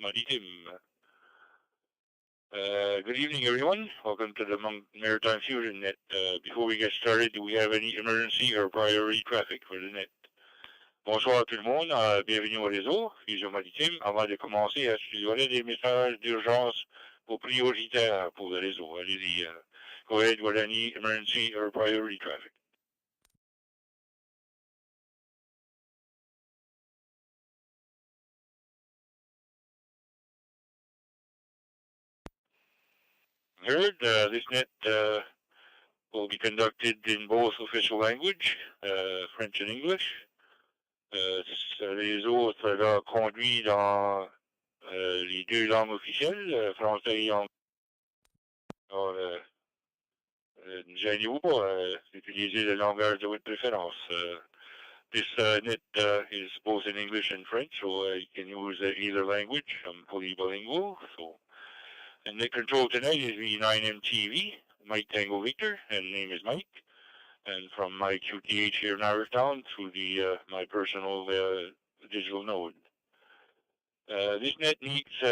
Maritime. Good evening, everyone. Welcome to the Maritime Fusion Net. Before we get started, do we have any emergency or priority traffic for the net? Bonsoir tout le monde, bienvenue au réseau Fusion Maritime. Avant de commencer, est-ce qu'il y aurait des messages d'urgence ou prioritaires pour le réseau? Allez-y. Go ahead with any emergency or priority traffic. Heard, this net will be conducted in both official language, French and English. Ce réseau sera conduit dans les deux langues officielles, français et anglais. Alors, ne gênez-vous pas d'utiliser le langage de votre préférence. This net is both in English and French, so you can use either language. I'm fully bilingual. And net control tonight is V9MTV, Mike Tango Victor, and name is Mike. And from my QTH here in Irishtown through the my personal digital node. This net meets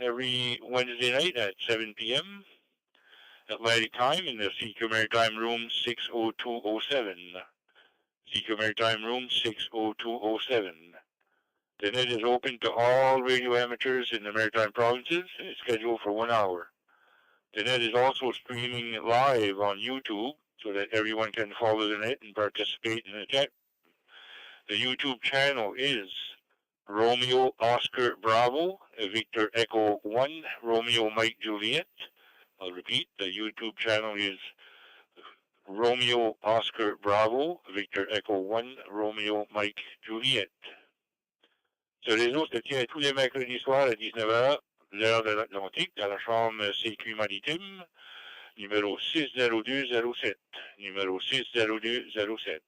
every Wednesday night at 7 p.m. Atlantic time in the CQ Maritime Room 60207. CQ Maritime Room 60207. The net is open to all radio amateurs in the Maritime provinces and is scheduled for 1 hour. The net is also streaming live on YouTube so that everyone can follow the net and participate in the chat. The YouTube channel is Romeo Oscar Bravo, Victor Echo 1, Romeo Mike Juliet. I'll repeat, the YouTube channel is Romeo Oscar Bravo, Victor Echo 1, Romeo Mike Juliet. Ce réseau se tient tous les mercredis soirs à 19h, l'heure de l'Atlantique, à la chambre CQ Maritime, numéro 60207. Numéro 60207.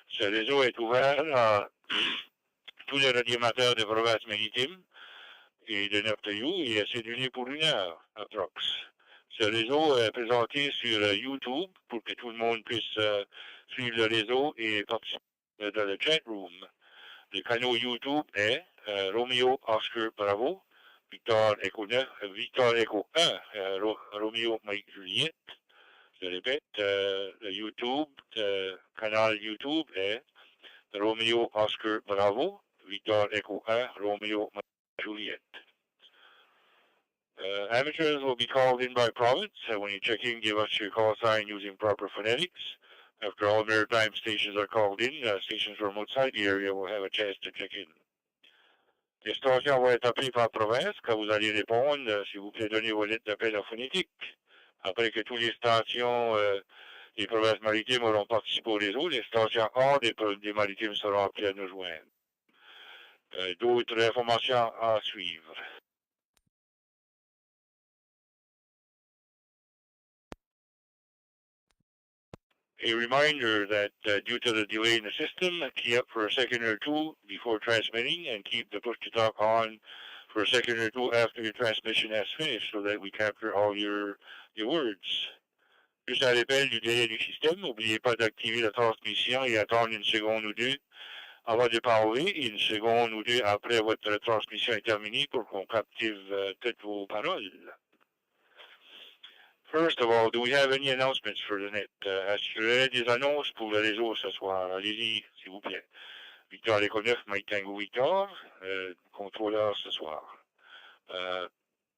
Ce réseau est ouvert à tous les radioamateurs de province maritime et de Neptune et est séduit pour 1 heure à Trox. Ce réseau est présenté sur YouTube pour que tout le monde puisse suivre le réseau et participer dans le chat room. Le canal YouTube est Romeo Oscar Bravo, Victor Echo 9, Victor Echo 1, Romeo Mike Juliet. Je répète, le YouTube, canal YouTube est Romeo Oscar Bravo, Victor Echo 1, Romeo Mike Juliet. Amateurs will be called in by province. When you check in, give us your call sign using proper phonetics. After all maritime stations are called in, stations from outside the area will have a chance to check in. Les stations vont être appelées par province. Quand vous allez répondre, s'il vous plaît, donnez vos lettres d'appel en phonétique. Après que toutes les stations des provinces maritimes auront participé au réseau, les stations hors des maritimes seront appelées à nous joindre. D'autres informations à suivre. A reminder that due to the delay in the system, key up for a second or two before transmitting and keep the push-to-talk on for a second or two after your transmission has finished so that we capture all your words. Juste un rappel du délai du système, n'oubliez pas d'activer la transmission et attendre 1 seconde ou 2 avant de parler et 1 seconde ou 2 après votre transmission est terminée pour qu'on captive toutes vos paroles. First of all, do we have any announcements for the net? Est-ce des annonces pour le réseau ce soir? Allez-y, s'il vous plaît. Victor Echo 9, Mike Tango Victor, contrôleur ce soir.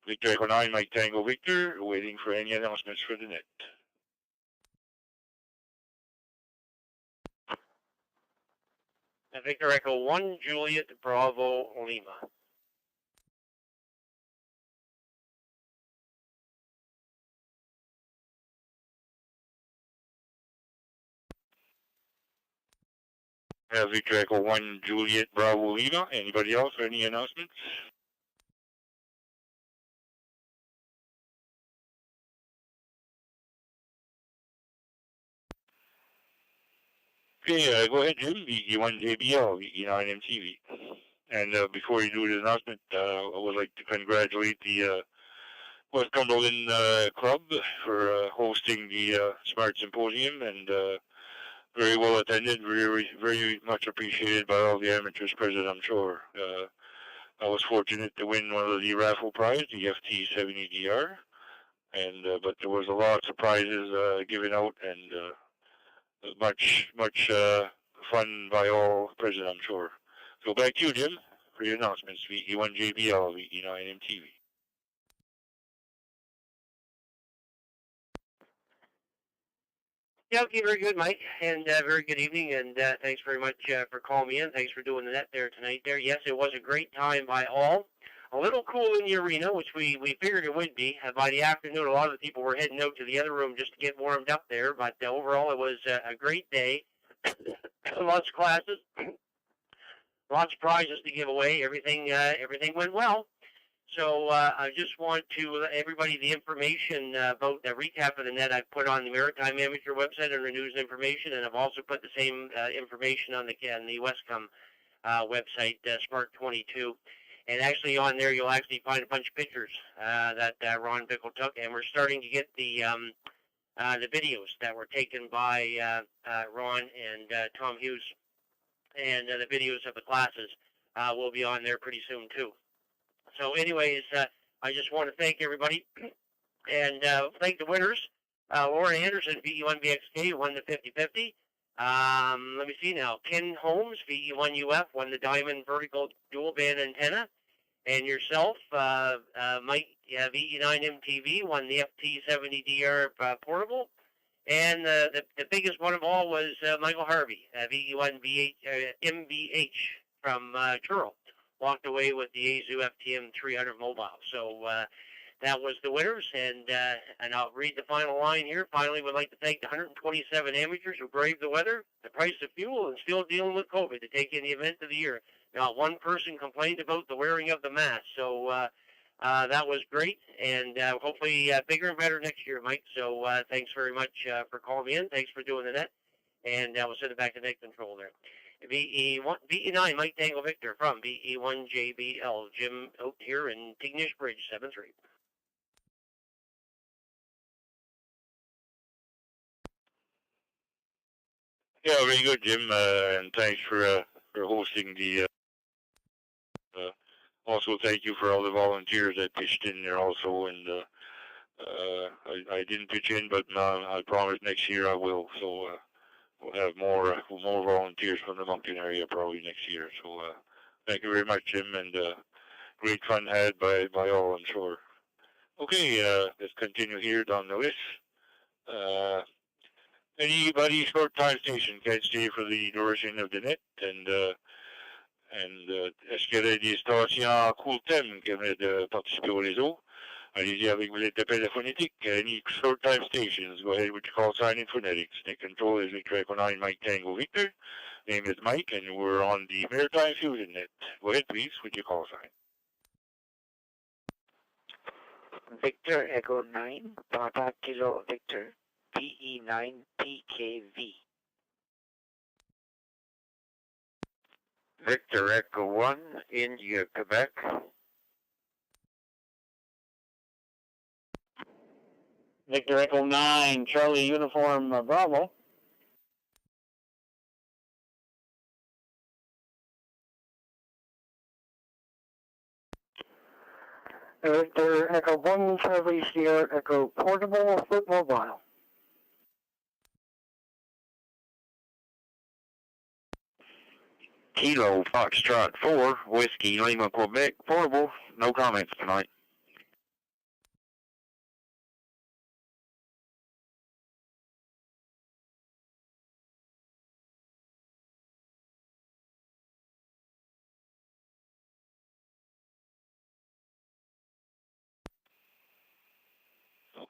Victor Echo 9, Mike Tango Victor, waiting for any announcements for the net. Victor Echo 1, Juliet Bravo Lima. Victor Echo 1, Juliet Bravo Lima. Anybody else for any announcements? Okay, go ahead, Jim. VG1 JBL, VG9 MTV. And before you do the announcement, I would like to congratulate the West Cumberland Club for hosting the Smart Symposium and very well attended, very much appreciated by all the amateurs present, I'm sure. I was fortunate to win one of the raffle prize, the FT70DR, and but there was a lot of prizes given out, and much fun by all present, I'm sure. So back to you, Jim, for your announcements. VE1JBL, VE9MTV. Yeah, okay, very good, Mike, and very good evening, and thanks very much for calling me in. Thanks for doing the net there tonight. There, yes, it was a great time by all. A little cool in the arena, which we figured it would be. By the afternoon, a lot of the people were heading out to the other room just to get warmed up there, but overall, it was a great day. Lots of classes, lots of prizes to give away. Everything went well. So I just want to let everybody the information about the recap of the net I've put on the Maritime Amateur website under news and information, and I've also put the same information on the Westcom website, Smart 22. And actually on there you'll actually find a bunch of pictures that Ron Bickle took, and we're starting to get the videos that were taken by Ron and Tom Hughes, and the videos of the classes will be on there pretty soon too. So anyways, I just want to thank everybody, and thank the winners. Lauren Anderson, VE1BXK, won the 50-50. Let me see now. Ken Holmes, VE1UF, won the Diamond Vertical Dual Band Antenna. And yourself, Mike, VE9MTV, won the FT70DR Portable. And the biggest one of all was Michael Harvey, VE1MBH from Truro. Walked away with the Azu FTM 300 mobile. So that was the winners, and I'll read the final line here. Finally, we'd like to thank the 127 amateurs who braved the weather, the price of fuel, and still dealing with COVID to take in the event of the year. Not one person complained about the wearing of the mask. So that was great, and hopefully bigger and better next year, Mike. So thanks very much for calling me in. Thanks for doing the net, and we'll send it back to net control there. VE9, Mike Tango Victor from VE1JBL. Jim out here in Tignish Bridge, 7-3. Yeah, very good, Jim, and thanks for hosting the. Also, thank you for all the volunteers that pitched in there also, and I didn't pitch in, but I promise next year I will. So. We'll have more volunteers from the Moncton area probably next year. So thank you very much, Jim, and great fun had by all, I'm sure. Okay, let's continue here down the list. Anybody short time station can stay for the duration of the net, and est-ce qu'il y a des stations à court terme qui aimeraient participer au réseau? Allez-y avec vos appels téléphoniques. Any short time stations, go ahead with your call sign in phonetics. Net control is Victor Echo 9, Mike Tango Victor. Name is Mike, and we're on the Maritime Fusion Net. Go ahead, please, with your call sign. Victor Echo 9, Papa Kilo Victor, VE9 PKV. Victor Echo 1, India, Quebec. Victor Echo 9, Charlie Uniform Bravo. Victor Echo 1, Charlie Sierra Echo Portable Foot Mobile. Kilo Foxtrot 4, Whiskey Lima, Quebec, Portable. No comments tonight.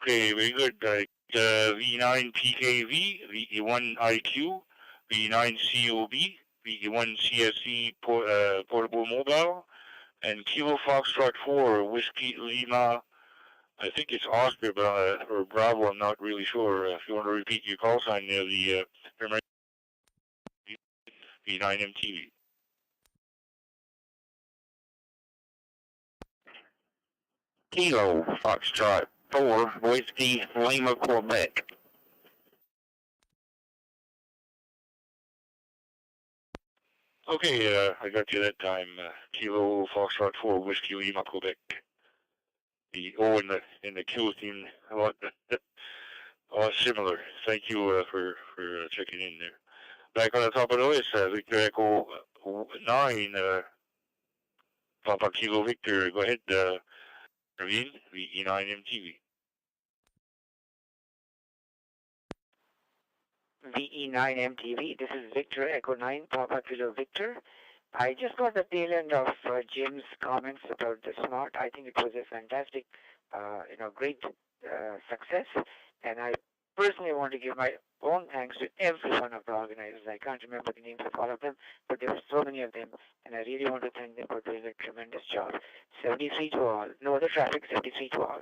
Okay, very good. V9 PKV, VE1 IQ, V9 COB, VE1 CSC Portable Mobile, and Kilo Foxtrot 4, Whiskey Lima, I think it's Oscar or Bravo, I'm not really sure. If you want to repeat your call sign there, the V9 MTV. Kilo Foxtrot 4, Whiskey Lima, Quebec. Okay, I got you that time. Kilo Foxtrot 4, Whiskey Lima, Quebec. The O in the Q seemed a lot similar. Thank you for checking in there. Back on the top of the list, Victor Echo 9, Papa Kilo Victor. Go ahead, Ravine, VE9MTV. VE9MTV, this is Victor Echo 9, Papa Kilo Victor. I just got the tail end of Jim's comments about the Smart. I think it was a fantastic, great success. And I personally want to give my own thanks to every one of the organizers. I can't remember the names of all of them, but there were so many of them. And I really want to thank them for doing a tremendous job. 73 to all. No other traffic, 73 to all.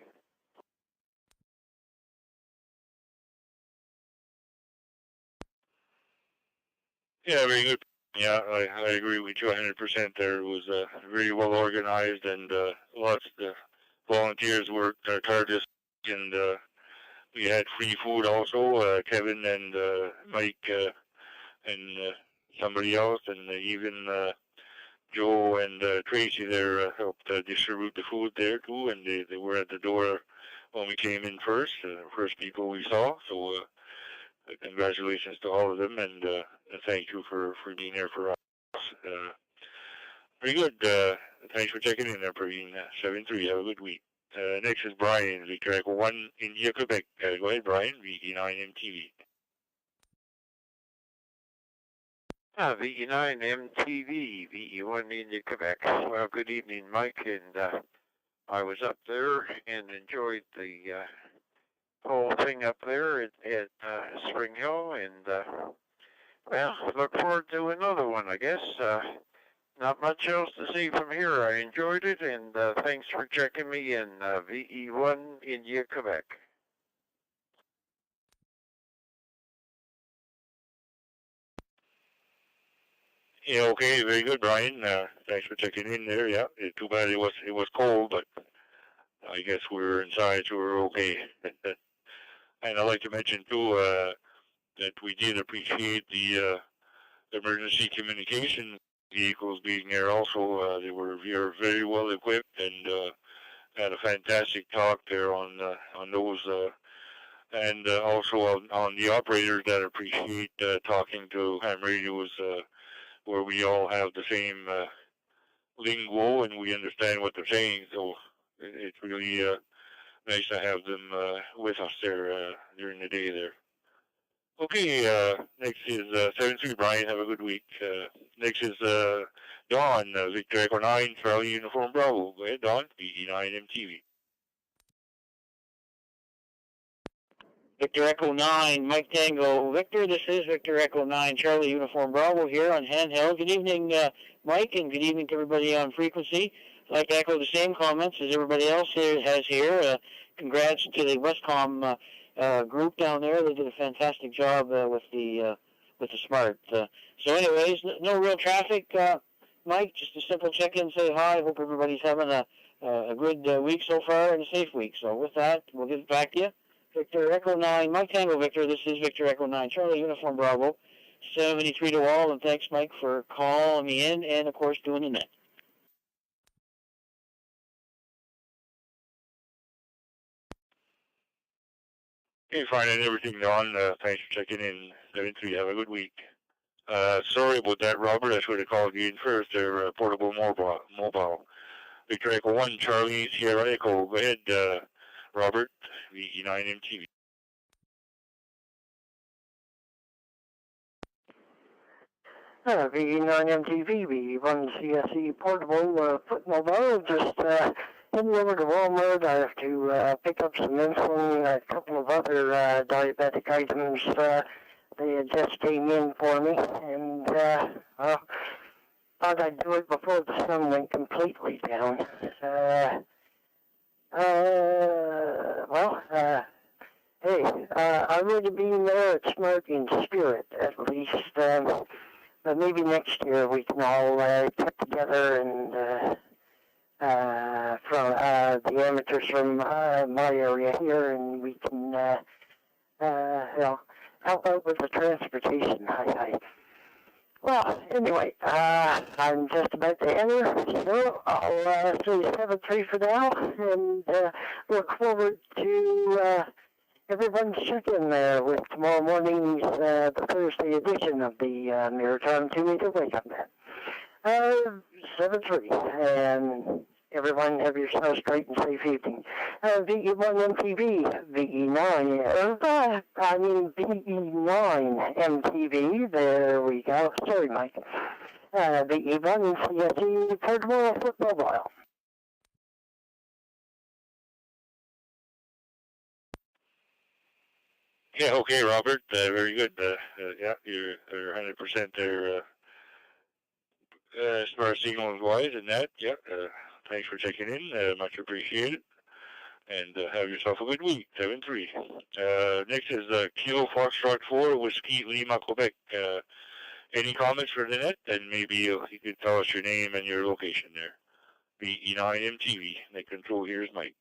Yeah, very good. Yeah, I agree with you 100% there. It was really well organized and lots of volunteers worked tirelessly, and we had free food also. Kevin and Mike and somebody else, and even Joe and Tracy there helped distribute the food there too, and they were at the door when we came in first, first people we saw. So congratulations to all of them, and thank you for being there for us. Very good. Thanks for checking in there, Praveen. 7-3. Have a good week. Next is Brian, Victor Echo 1, India, Quebec. Go ahead, Brian, VE9MTV. VE9MTV, VE1 India, Quebec. Well, good evening, Mike, and I was up there and enjoyed the whole thing up there at Spring Hill, and well, look forward to another one, I guess. Not much else to see from here. I enjoyed it, and thanks for checking me in. VE1 India, Quebec. Yeah, okay, very good, Brian. Thanks for checking in there. Yeah, too bad it was cold, but I guess we were inside, so we were okay. And I'd like to mention too that we did appreciate the emergency communication vehicles being there. Also, they were very well equipped and had a fantastic talk there on those, and also on the operators that appreciate talking to ham radios, where we all have the same lingo and we understand what they're saying. So it's really nice to have them with us there during the day there. Okay, next is 7-3, Brian. Have a good week. Next is Don, Victor Echo 9, Charlie Uniform Bravo. Go ahead, Don, VE9MTV. Victor Echo 9, Mike Tango. Victor, this is Victor Echo 9, Charlie Uniform Bravo here on handheld. Good evening, Mike, and good evening to everybody on frequency. I'd like to echo the same comments as everybody else here has here. Congrats to the Westcom group down there. They did a fantastic job with the Smart. So anyways, no real traffic, Mike. Just a simple check-in, say hi. Hope everybody's having a good week so far and a safe week. So with that, we'll give it back to you. Victor Echo 9, Mike Tango Victor, this is Victor Echo 9, Charlie Uniform Bravo, 73 to all, and thanks, Mike, for calling me in and, of course, doing the net. Okay, fine and everything, Don. Thanks for checking in. 7-3, have a good week. Sorry about that, Robert. I should have called you in first. They're portable mobile. Victor Echo 1, Charlie Sierra Echo. Go ahead, Robert, VE9MTV. VE9MTV, VE1 CSE portable foot mobile. Just heading over to Walmart. I have to pick up some insulin, a couple of other diabetic items. They had just came in for me, and well, thought I'd do it before the sun went completely down. Hey, I would have been there at Smart in spirit, at least. But maybe next year we can all get together and from the amateurs from my area here, and we can help out with the transportation. Well, anyway, I'm just about to enter, so I'll say 7-3 for now, and look forward to everyone check-in there with tomorrow morning's the Thursday edition of the Maritime 2-meter wake-up net. 7-3, and everyone have yourselves great and safe evening. VE1 MTV, VE9, VE9 MTV, there we go. Sorry, Mike. VE1 CSE Portable Foot Mobile. Yeah, okay, Robert. Very good. Yeah, you're 100% there as far as signals wise and that. Yeah, thanks for checking in. Much appreciated. And have yourself a good week. 7-3. Next is Kilo Foxtrot 4 Whiskey Lima, Quebec. Any comments for the net? And maybe you could tell us your name and your location there. VE9 MTV. Net control here is Mike.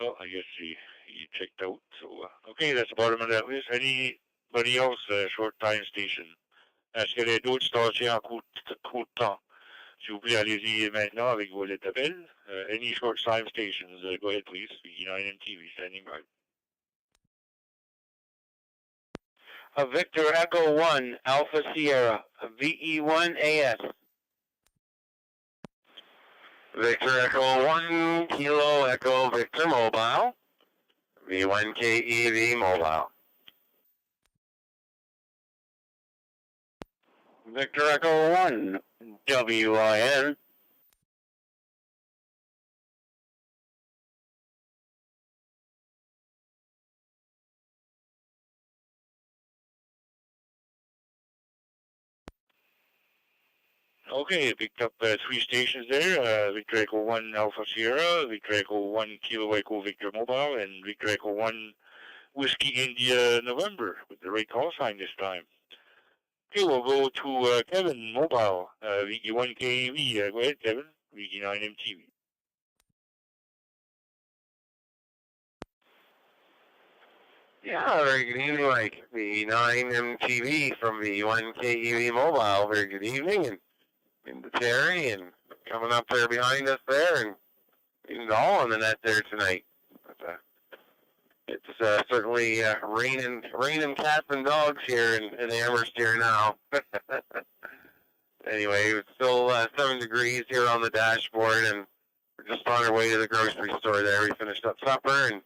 Well, I guess he checked out. So, okay, that's the bottom of that list. Anybody else, short time station? Est-ce que les d'autres stations en court temps? S'il vous plaît, allez-y maintenant avec vos lettres d'appel. Any short time stations, go ahead, please. VE9 MTV, standing by. Victor Echo 1, Alpha Sierra, VE1 AS. Victor Echo 1, Kilo Echo Victor Mobile, V1KEV Mobile. Victor Echo 1, WIN. Okay, picked up 3 stations there. Victor Echo 1 Alpha Sierra, Victor Echo 1 Kilo Echo Victor Mobile, and Victor Echo 1 Whiskey India November with the right call sign this time. Okay, we'll go to Kevin Mobile, VE1KV. Go ahead, Kevin. VE9 MTV. Yeah, very good evening, Mike. VE9 MTV from V1KEV Mobile. Very good evening, and into Terry, and coming up there behind us there, and all on the net there tonight. But, it's certainly raining cats and dogs here in Amherst here now. Anyway, it's still 7 degrees here on the dashboard, and we're just on our way to the grocery store there. We finished up supper, and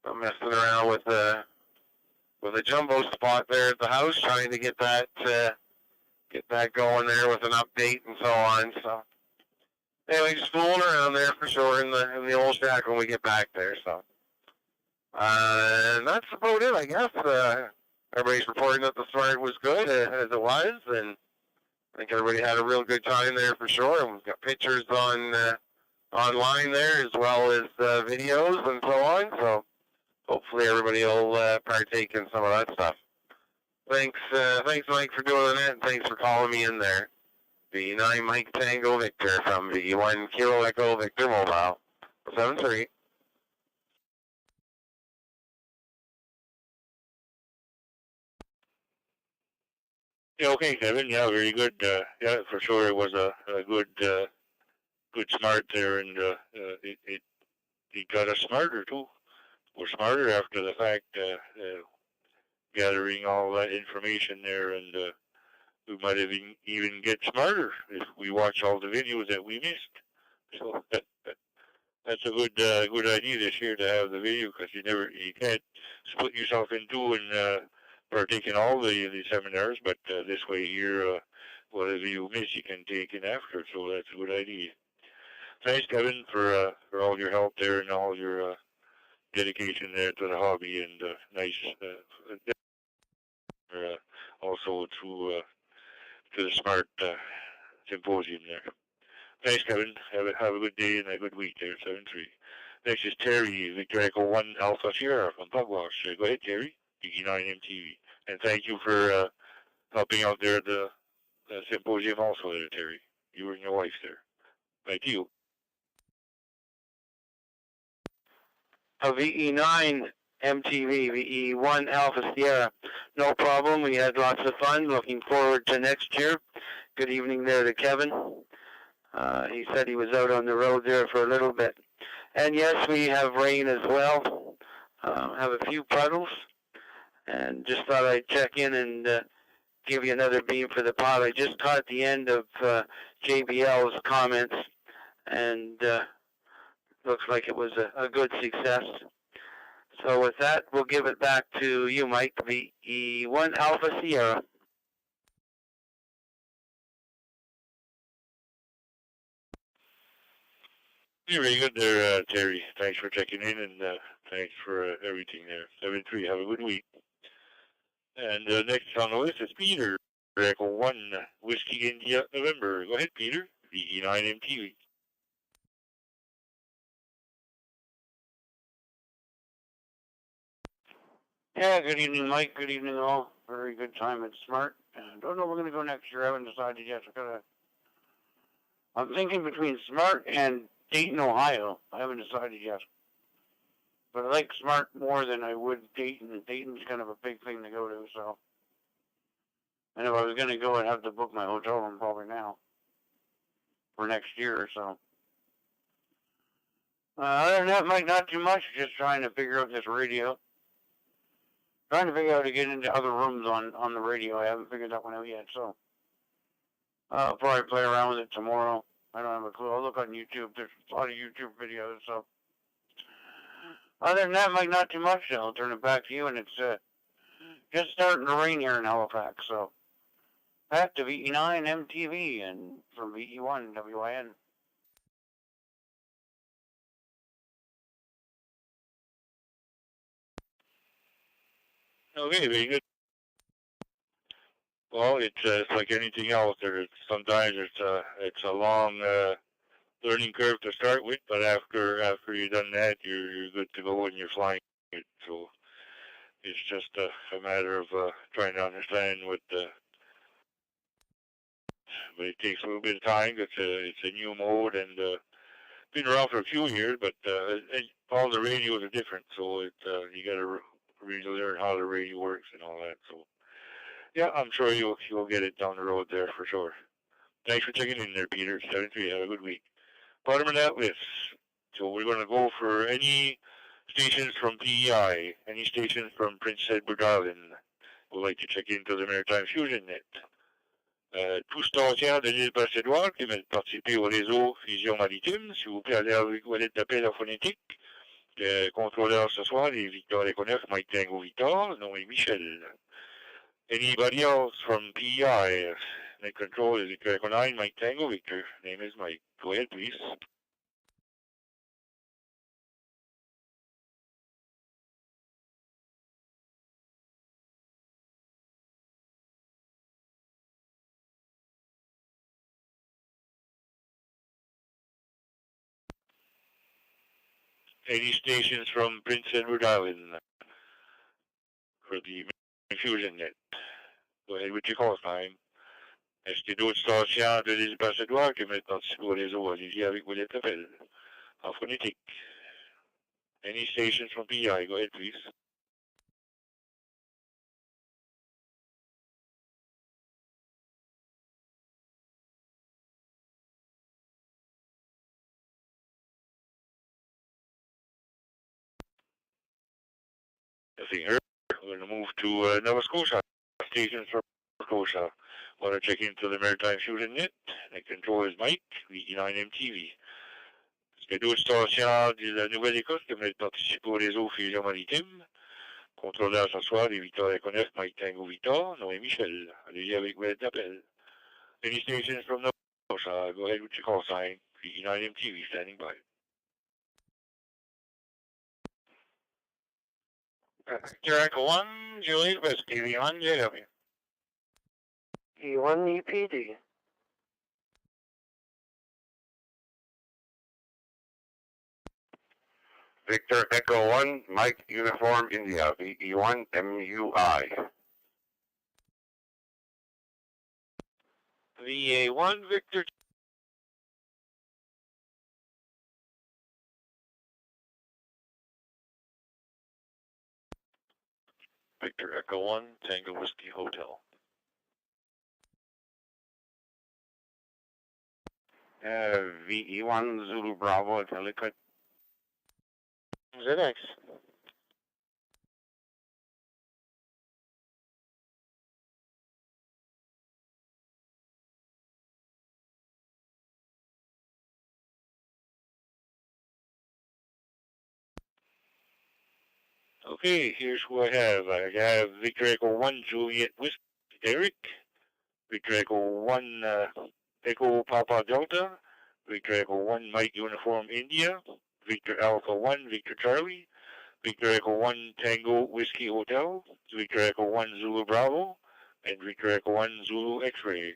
I'm messing around with a jumbo spot there at the house, trying to get that going there with an update and so on. So anyway, just fooling around there for sure in the old shack when we get back there. So and that's about it, I guess. Everybody's reporting that the smart was good as it was, and I think everybody had a real good time there for sure. And we've got pictures online there as well as videos and so on. So hopefully everybody will partake in some of that stuff. Thanks, Mike, for doing the net, and thanks for calling me in there. V9 Mike Tango Victor from V1 Kilo Echo Victor Mobile, 7-3. Yeah, okay, Kevin. Yeah, very good. Yeah, for sure, it was a good smart there, and it got us smarter too. We're smarter after the fact, gathering all that information there, and we might have even get smarter if we watch all the videos that we missed. So that's a good idea this year to have the video, because you can't split yourself in two and partake in all the seminars, but this way here, whatever you miss, you can take in after. So that's a good idea. Thanks, Kevin, for all your help there and all your dedication there to the hobby, and nice also to the smart symposium there. Thanks, Kevin. Have a good day and a good week there. 7-3. Next is Terry, Victor Echo 1 Alpha Sierra from Pugwash. Go ahead, Terry. VE9 MTV. And thank you for helping out there at the symposium also there, Terry. You and your wife there. Thank you. A VE9 MTV, VE1 Alpha Sierra. No problem. We had lots of fun. Looking forward to next year. Good evening there to Kevin. He said he was out on the road there for a little bit. And yes, we have rain as well. Have a few puddles. And just thought I'd check in and give you another beam for the pod. I just caught the end of JBL's comments, and looks like it was a good success. So with that, we'll give it back to you, Mike, the E1 Alpha Sierra. Very good there, Terry. Thanks for checking in, and thanks for everything there. 7-3, have a good week. And next on the list is Peter, Echo 1, Whiskey India, November. Go ahead, Peter, VE9 MTV. Yeah, good evening, Mike. Good evening, all. Very good time at Smart. Don't know where we're going to go next year. I haven't decided yet. I'm thinking between Smart and Dayton, Ohio. I haven't decided yet. But I like Smart more than I would Dayton. Dayton's kind of a big thing to go to, so. And if I was going to go, I'd have to book my hotel room probably now. For next year or so. Other than that, Mike, not too much. Just trying to figure out this radio. Trying to figure out how to get into other rooms on the radio. I haven't figured that one out yet, so. I'll probably play around with it tomorrow. I don't have a clue. I'll look on YouTube. There's a lot of YouTube videos, so. Other than that, Mike, not too much. I'll turn it back to you, and it's just starting to rain here in Halifax, so. Back to VE9 MTV and from VE1 WIN. Okay, very good. Well, it's like anything else. Sometimes it's a long learning curve to start with, but after you've done that, you're good to go and you're flying it. So it's just a matter of trying to understand what. But it takes a little bit of time. It's a new mode and been around for a few years, but all the radios are different. So you got to really learn how the radio works and all that. So. Yeah, I'm sure you'll get it down the road there for sure. Thanks for checking in there, Peter. 7-3, have a good week. Bottom of that list. So we're going to go for any stations from PEI, any stations from Prince Edward Island. We'd like to check into the Maritime Fusion Net. Tout stations de l'île Basse-Édouard qui veulent participer au réseau Fusion Maritime, s'il vous plaît, allez avec wallet d'appel à phonétique. Le contrôleur ce soir est Victor Econef, Mike Tango Victor, nom est Michel. Anybody else from PEI? Net control is Victor Echo 9, Mike Tango Victor. Name is Mike. Go ahead, please. Any stations from Prince Edward Island for the Fusion Net? Go ahead with your call time. Est-ce qu'il y a d'autres stations de l'île Basse-Édouard qui mettent participer au réseau? Allez-y avec vos lettres d'appel en phonétique. Any stations from PEI? Go ahead, please. Nothing heard. We're going to move to Nova Scotia. Stations from Nova Scotia. Want to check into the Maritime Fusion Net. Net control is Mike, VE9 MTV. Est-ce qu'il y a d'autres stations de la Nouvelle-Écosse qui veulent participer au réseau Fusion Maritime? Contrôleur ce soir, les Victor Econef, Mike Tango Victor, Noé Michel. Allez-y avec votre appel. Any stations from Nova Scotia? Go ahead with your call sign. VE9 MTV standing by. Victor Echo 1, Juliet Whiskey, V1 JW. E1 EPD. Victor Echo 1, Mike Uniform India, VE1 MUI. VA1 Victor. Victor Echo 1, Tango Whiskey Hotel. VE1 Zulu Bravo at Helicut. ZX. Okay, here's who I have. I have Victor Echo 1 Juliet Whiskey Eric, Victor Echo 1 Echo Papa Delta, Victor Echo 1 Mike Uniform India, Victor Alpha 1 Victor Charlie, Victor Echo 1 Tango Whiskey Hotel, Victor Echo 1 Zulu Bravo, and Victor Echo 1 Zulu X-Ray.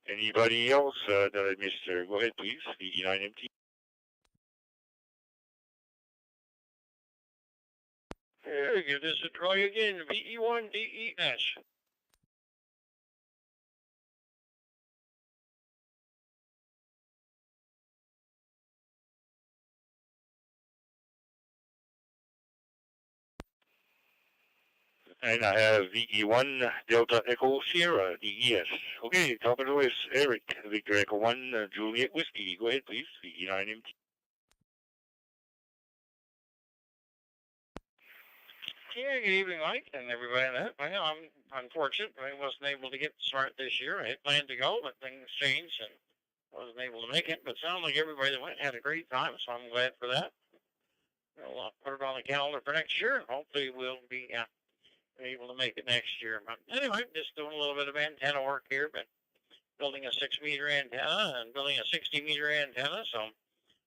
Anybody else that I missed there? Go ahead, please. VE9MT. Yeah, give this a try again. VE1 DES. And I have VE1 Delta Echo Sierra DES. Okay, top of the list, Eric, Victor Echo 1 Juliet Whiskey. Go ahead, please. VE9MT. Yeah, good evening, Mike, and everybody in that. Well, I'm unfortunate. I wasn't able to get to start this year. I had planned to go, but things changed and wasn't able to make it. But it sounded like everybody that went had a great time, so I'm glad for that. We'll put it on the calendar for next year. Hopefully we'll be able to make it next year. But anyway, just doing a little bit of antenna work here, but building a 6-meter antenna and building a 60-meter antenna. So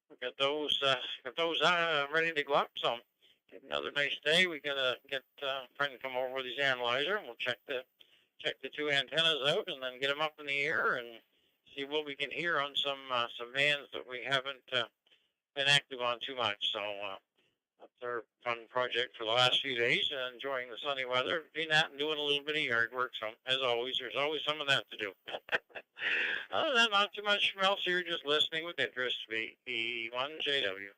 we've got those ready to go up. So another nice day. We gotta get a friend to come over with his analyzer, and we'll check the 2 antennas out, and then get them up in the air and see what we can hear on some bands that we haven't been active on too much. So that's our fun project for the last few days. Enjoying the sunny weather, doing that, and doing a little bit of yard work. So as always, there's always some of that to do. Other than that, not too much else here. Just listening with interest. VE1JW.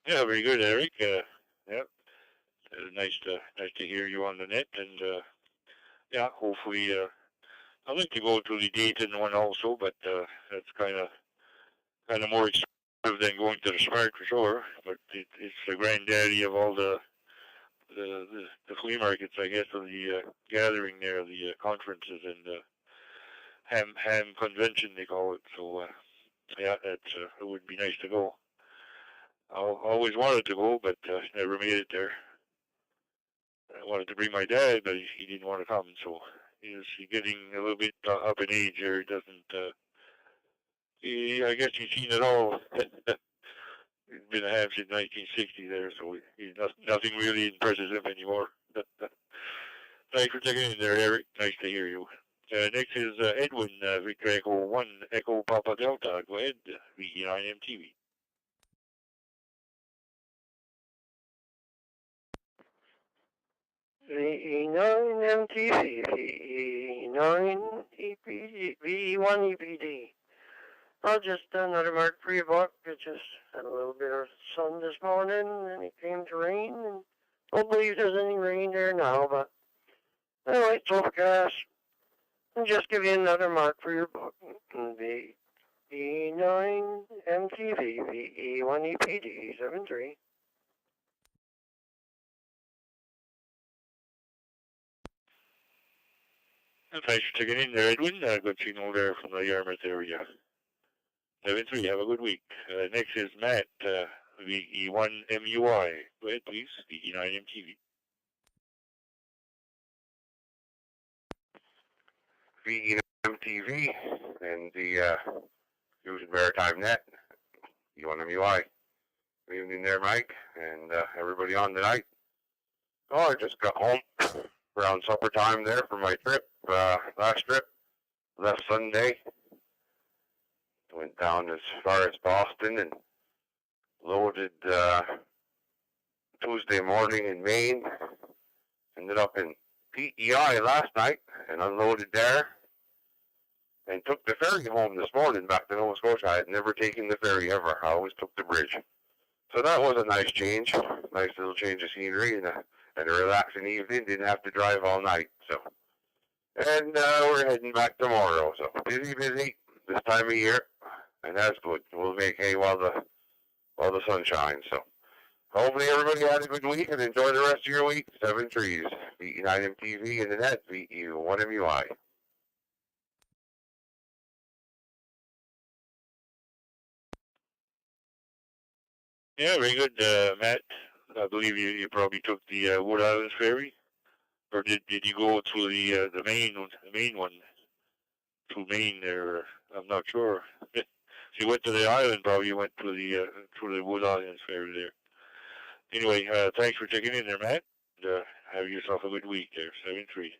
Yeah, very good, Eric. Yep, nice to hear you on the net, and yeah, hopefully, I'd like to go to the Dayton one also, but that's kind of more expensive than going to the Smart for sure. But it's the granddaddy of all the flea markets, I guess, of the gathering there, the conferences and ham convention they call it. So yeah, it would be nice to go. I always wanted to go, but never made it there. I wanted to bring my dad, but he didn't want to come, so he's getting a little bit up in age here. He doesn't, I guess he's seen it all. He's been a ham since 1960 there, so he's nothing really impresses him anymore. Thanks for checking in there, Eric. Nice to hear you. Next is Edwin, Victor Echo 1, Echo Papa Delta. Go ahead, VE9MTV. VE9 MTV, VE9 EPD, VE1 EPD. Just another mark for your buck. It just had a little bit of sun this morning, and it came to rain, and don't believe there's any rain there now, but anyway, it's overcast. And just give you another mark for your buck. VE9 MTV, VE1 EPD 73. Thanks for checking in there, Edwin. Good signal there from the Yarmouth area. 7-3, have a good week. Next is Matt, VE1MUI. Go ahead, please, VE9MTV. VE9MTV and the Fusion Maritime Net, VE1MUI. Good evening there, Mike, and everybody on tonight. Oh, I just got home around supper time there for my trip, last trip. Left Sunday. Went down as far as Boston and loaded Tuesday morning in Maine. Ended up in PEI last night and unloaded there. And took the ferry home this morning back to Nova Scotia. I had never taken the ferry ever. I always took the bridge. So that was a nice change. Nice little change of scenery and a relaxing evening. Didn't have to drive all night. So, and we're heading back tomorrow. So busy this time of year. And that's good. We'll make hay while the sun shines. So hopefully everybody had a good week and enjoy the rest of your week. 7 trees. VE9MTV and the net. VE1MUI. Yeah, very good, Matt. I believe you probably took the Wood Islands ferry, or did you go through the main one through Maine there? I'm not sure. If you went to the island, probably you went through the Wood Islands ferry there. Anyway, thanks for checking in there, Matt. And, have yourself a good week there. 7-3.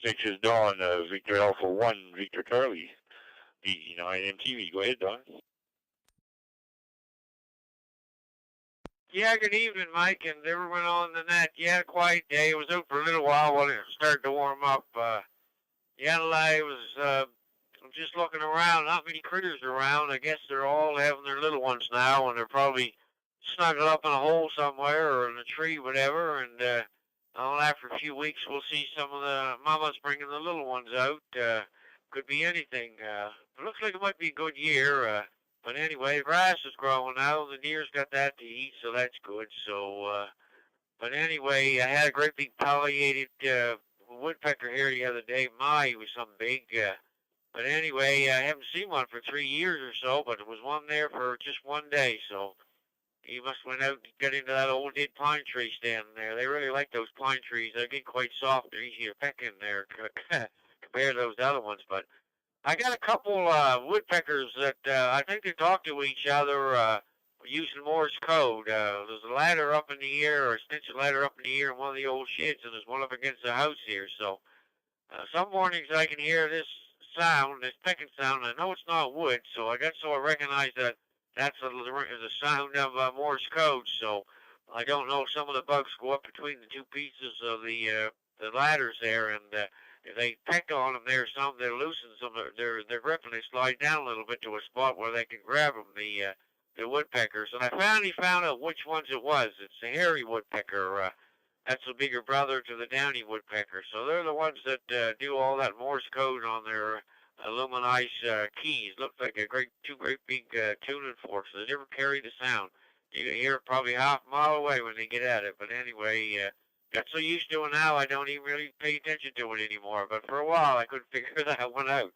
Next is Dawn, Victor Alpha 1, Victor Charlie, VE9MTV. Go ahead, Dawn. Yeah, good evening, Mike, and everyone on the net. Yeah, quiet day. It was out for a little while it started to warm up. I was just looking around. Not many critters around. I guess they're all having their little ones now, and they're probably snuggled up in a hole somewhere or in a tree, whatever. And after a few weeks, we'll see some of the mamas bringing the little ones out. Could be anything. It looks like it might be a good year. But anyway, grass is growing now. The deer's got that to eat, so that's good. So, but anyway, I had a great big palliated woodpecker here the other day. He was something big. But anyway, I haven't seen one for 3 years or so, but there was one there for just one day. So he must have went out and got into that old dead pine tree standing there. They really like those pine trees. They get quite soft. They're easy to peck in there compared to those other ones. But I got a couple woodpeckers that I think they talk to each other using Morse code. There's a ladder up in the air, or a extension ladder up in the air in one of the old sheds, and there's one up against the house here. So some mornings I can hear this sound, this pecking sound. I know it's not wood, so I recognize that that's the sound of Morse code. So I don't know if some of the bugs go up between the two pieces of the ladders there, and if they peck on them there, they'll loosen some of their grip, and they slide down a little bit to a spot where they can grab them, the woodpeckers. And I finally found out which ones it was. It's the hairy woodpecker. That's the bigger brother to the downy woodpecker. So they're the ones that do all that Morse code on their aluminized keys. Looks like two great big tuning forks. They never carry the sound. You can hear it probably half a mile away when they get at it. But anyway, got so used to it now, I don't even really pay attention to it anymore. But for a while, I couldn't figure that one out.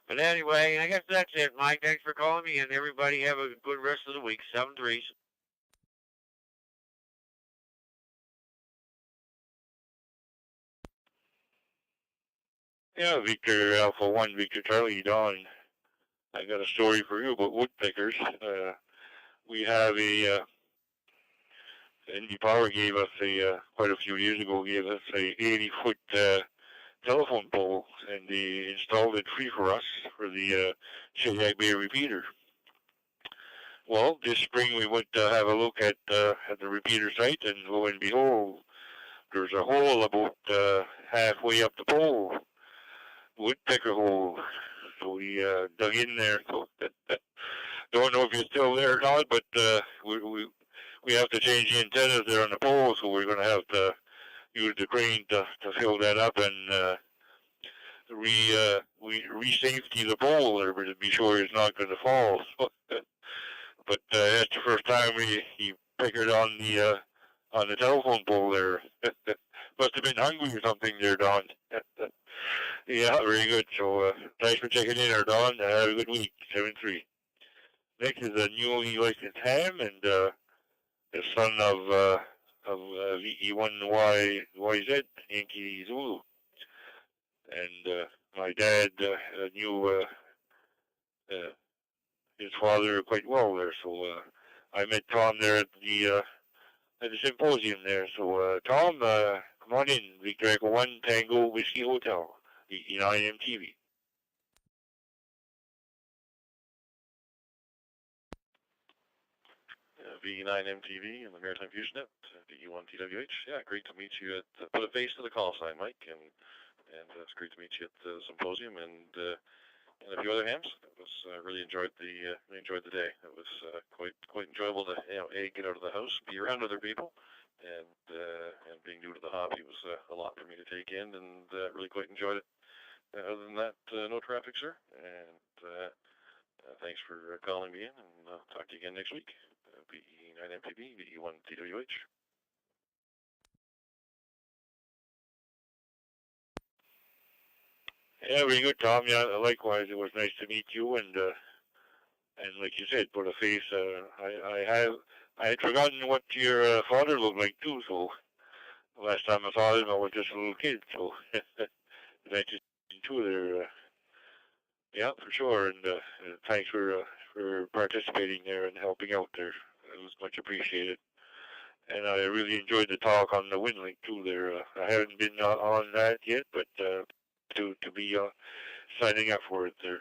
But anyway, I guess that's it, Mike. Thanks for calling me, and everybody have a good rest of the week. 7 3s. Yeah, Victor Alpha 1, Victor Charlie, Dawn. I got a story for you about woodpeckers. We have Indy Power gave us quite a few years ago, gave us a 80-foot telephone pole, and they installed it free for us for the Shediac Bay repeater. Well, this spring we went to have a look at the repeater site, and lo and behold, there's a hole about halfway up the pole, woodpecker hole. So we dug in there. So don't know if you're still there or not, but we have to change the antennas there on the pole, so we're going to have to use the crane to fill that up and re-safety the pole there, but to be sure it's not going to fall. But that's the first time he pickered on the telephone pole there. Must have been hungry or something there, Don. Yeah, very good. So thanks for checking in there, Don. Have a good week. 7-3. Next is a newly licensed ham, and the son of VE1YZ, Yankee Zulu. And my dad knew his father quite well there, so I met Tom there at the symposium there. So Tom, come on in, Victor Echo 1 Tango Whiskey Hotel, VE9MTV. V9MTV and the Maritime Fusion Net, VE1TWH. Yeah, great to meet you at, put a face to the call sign, Mike, and it's great to meet you at the symposium and a few other hams. It was really enjoyed the day. It was quite enjoyable to get out of the house, be around other people, and being new to the hobby was a lot for me to take in, and really quite enjoyed it. Other than that, no traffic, sir, and thanks for calling me in, and I'll talk to you again next week. VE9MTV, VE1TWH. Yeah, very good, Tom. Yeah, likewise, it was nice to meet you, and like you said, put a face. I had forgotten what your father looked like too. So last time I saw him, I was just a little kid. So nice to see you too there. Yeah, for sure, and thanks for participating there and helping out there. It was much appreciated. And I really enjoyed the talk on the WinLink too there. I haven't been on that yet, but to be signing up for it there.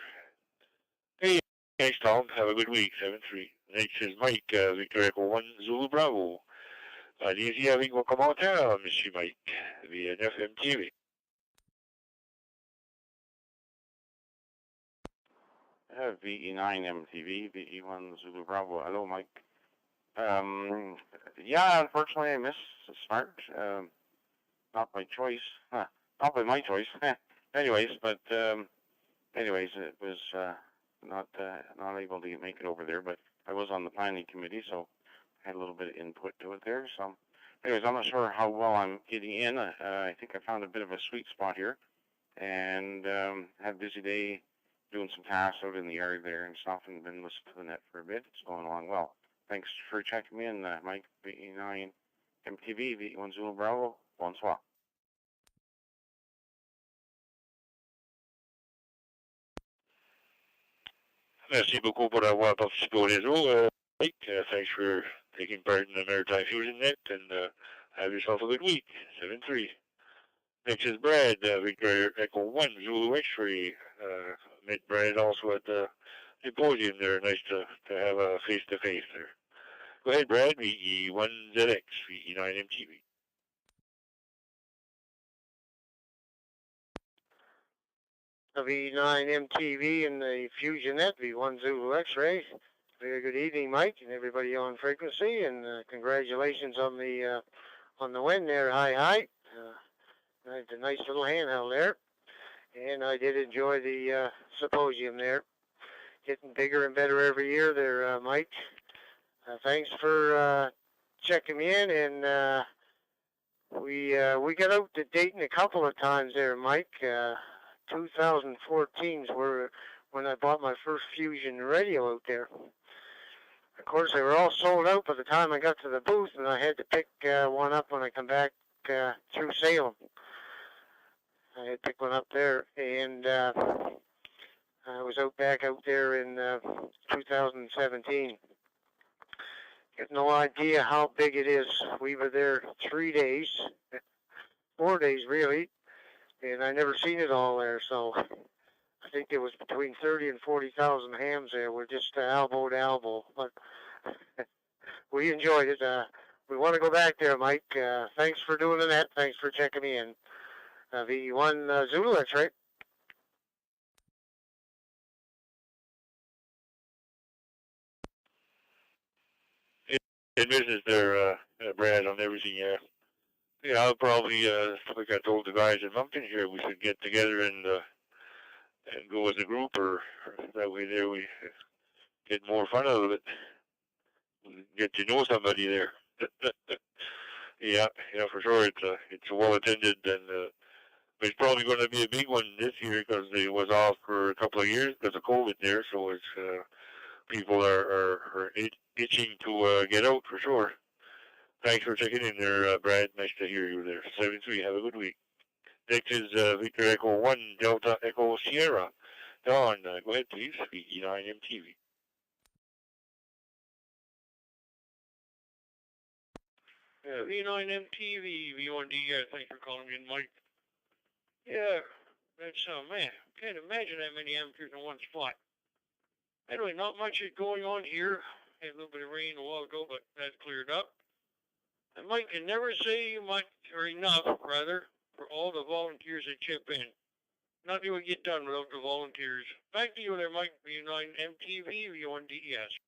Hey, thanks, Tom. Have a good week. 7-3. Next is Mike, Victor Echo 1 Zulu Bravo. Allez-y avec vos commentaires, Monsieur Mike, via 9MTV. VE9MTV, VE1 Zulu Bravo. Hello, Mike. Yeah, unfortunately, I missed the smart. Not by choice. Not by my choice. Anyways, but anyways, it was not able to make it over there. But I was on the planning committee, so I had a little bit of input to it there. So, anyways, I'm not sure how well I'm getting in. I think I found a bit of a sweet spot here, and had a busy day doing some tasks out in the yard there and stuff, and been listening to the net for a bit. It's going along well. Thanks for checking me in, Mike. VE9 MTV, VE1 Zulu Bravo. Bonsoir. Merci beaucoup pour avoir participé au réseau, Mike. Thanks for taking part in the Maritime Fusion Net, and have yourself a good week. 7-3. Next is Brad, Victor Echo 1 Zulu X-Ray. Met Brad also at the symposium there. Nice to have a face-to-face there. Go ahead, Brad. VE1ZX, VE9MTV. V9MTV and the Fusion Net, V1 Zulu X-Ray. Very good evening, Mike, and everybody on frequency, and congratulations on the win there. Hi. It's a nice little handheld there, and I did enjoy the symposium there. Getting bigger and better every year there, Mike. Thanks for checking me in, and we got out to Dayton a couple of times there, Mike. 2014's were when I bought my first Fusion radio out there. Of course, they were all sold out by the time I got to the booth, and I had to pick one up when I come back through Salem. I had to pick one up there, and I was back out there in 2017. You have no idea how big it is. We were there 3 days, 4 days really, and I never seen it all there. So I think it was between 30 and 40,000 hams there. We're just elbow to elbow, but we enjoyed it. We want to go back there, Mike. Thanks for doing the net. Thanks for checking me in. V1 Zulu, that's right. In business there, Brad, on everything. Yeah, I'll probably, like I told the guys in Moncton here, we should get together and go as a group, or that way there we get more fun out of it. Get to know somebody there. Yeah, for sure. It's well attended, and it's probably going to be a big one this year because it was off for a couple of years because of COVID there. So it's people are itching to get out for sure. Thanks for checking in there, Brad. Nice to hear you there. 7-3. Have a good week. Next is Victor Echo 1 Delta Echo Sierra. Don, go ahead, please. VE9MTV. V9MTV, V1D, thanks for calling me in, Mike. Yeah, that's, man, can't imagine that many amateurs in one spot. Anyway, not much is going on here. had a little bit of rain a while ago, but that's cleared up. And Mike can never say much, or enough, rather, for all the volunteers that chip in. Nothing would get done without the volunteers. Back to you there, Mike, V9 MTV, V1 DES.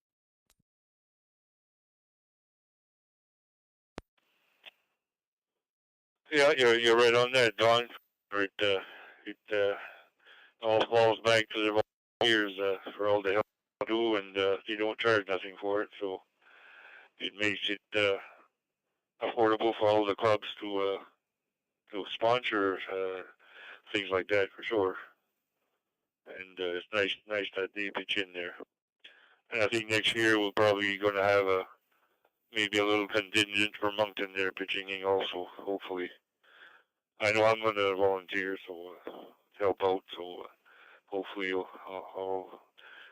Yeah, you're right on that, Don. It all falls back to the volunteers for all the help they do, and they don't charge nothing for it, so it makes it affordable for all the clubs to sponsor things like that for sure. And it's nice that they pitch in there. And I think next year we're probably going to have maybe a little contingent for Moncton there pitching in also, hopefully. I know I'm going to volunteer so help out, so hopefully I'll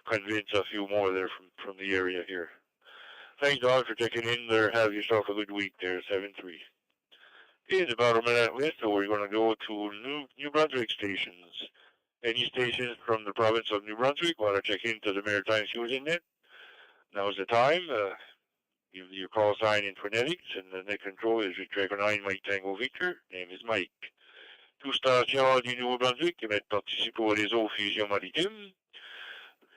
convince a few more there from the area here. Thanks, Don, for checking in there. Have yourself a good week there, 7-3. Okay, about a minute list, so we're going to go to New Brunswick stations. Any stations from the province of New Brunswick want to check into the Maritime Fusion Net? Now's the time. Give your call sign in phonetics, and the net control is Victor Echo 9, Mike Tango Victor. Name is Mike. Tout stations du Nouveau-Brunswick émettent participent au réseau Fusion Maritime.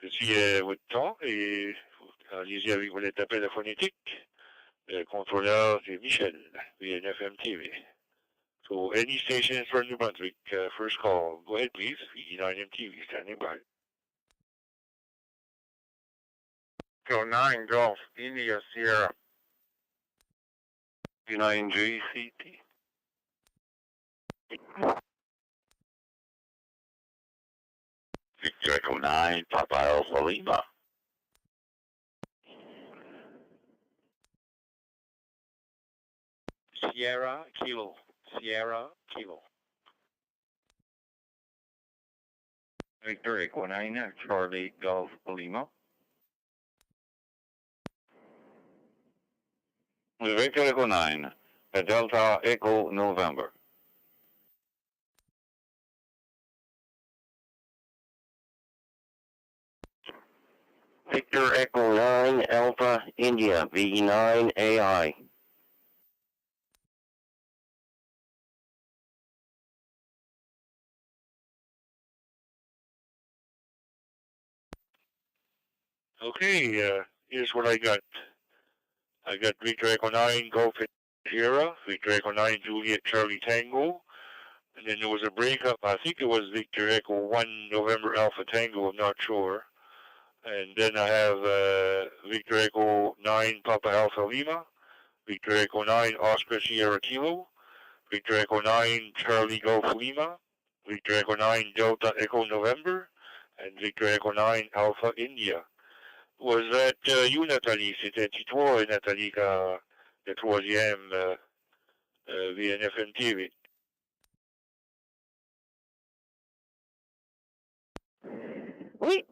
Ceci est votre temps et allez-y avec votre appel phonétique. Le contrôleur, c'est Michel, VNFM TV. So any stations from New Brunswick, first call. Go ahead, please. V9MTV, standing by. Go 9 Golf, India, Sierra. V9GCT. Victor Echo 9, Papa Alpha Lima. Sierra Kilo. Sierra Kilo. Victor Echo 9, Charlie Golf Lima. Victor Echo 9, Delta Echo November. Victor Echo 9 Alpha India V9 AI. Okay, here's what I got. I got Victor Echo 9 Golf Sierra, Victor Echo 9 Juliet Charlie Tango, and then there was a breakup. I think it was Victor Echo 1 November Alpha Tango, I'm not sure. And then I have Victor Echo 9 Papa Alpha Lima, Victor Echo 9 Oscar Sierra Kilo, Victor Echo 9 Charlie Golf Lima, Victor Echo 9 Delta Echo November, and Victor Echo 9 Alpha India. Was that you, Nathalie? C'était toi, Nathalie, le troisième VNFM TV. Oui,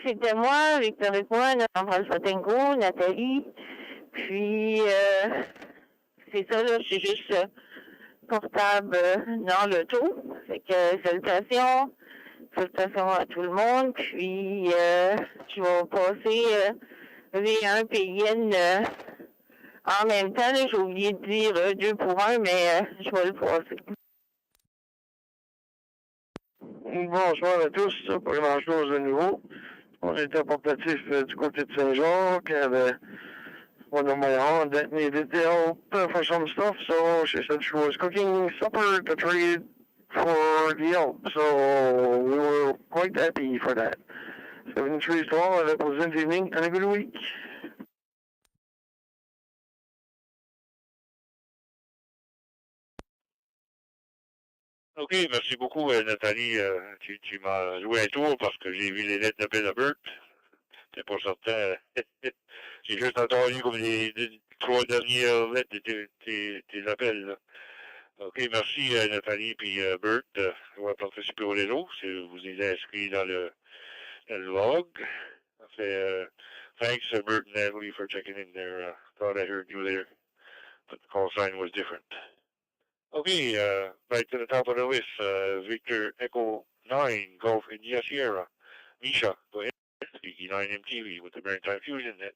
c'était moi, Victor Ecoin, Alpha Tango, Nathalie. Puis, c'est ça, là, je suis juste portable dans l'auto. Fait que salutations à tout le monde. Puis, je vais passer V1 PIN en même temps. J'ai oublié de dire 2 pour 1, mais je vais le passer. Bonsoir à tous, pas grand-chose de nouveau. On était portatif du côté de Saint-Jacques. One of my aunt that needed help for some stuff, so she said she was cooking supper to trade for the help. So we were quite happy for that. 73 to all, that was in the evening, and a good week. OK, merci beaucoup, Nathalie. Tu m'as joué un tour parce que j'ai vu les lettres d'appel de Bert. C'était pas certain. J'ai juste entendu comme les 3 dernières lettres de tes appels. Là. OK, merci, Nathalie. Puis Bert, on va participer au réseau. Si vous êtes inscrit dans le log. Ça fait, thanks, Bert and Natalie, for checking in there. Thought I heard you there, but the call sign was different. Okay, right to the top of the list, Victor Echo 9, Golf India Sierra. Misha, go ahead. 9 MTV with the Maritime Fusion Net.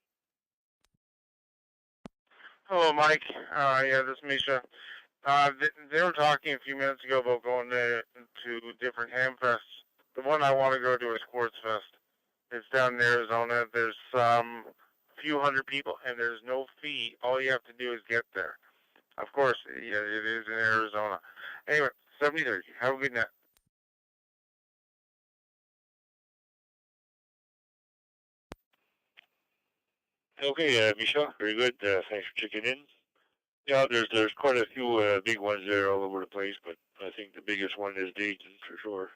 Hello, Mike. Yeah, this is Misha. They were talking a few minutes ago about going to different ham fests. The one I want to go to is Quartz Fest. It's down in Arizona. There's a few hundred people, and there's no fee. All you have to do is get there. Of course, yeah, it is in Arizona. Anyway, 70-30. Have a good night. Okay, Misha, very good. Thanks for checking in. Yeah, there's quite a few big ones there all over the place, but I think the biggest one is Dayton for sure.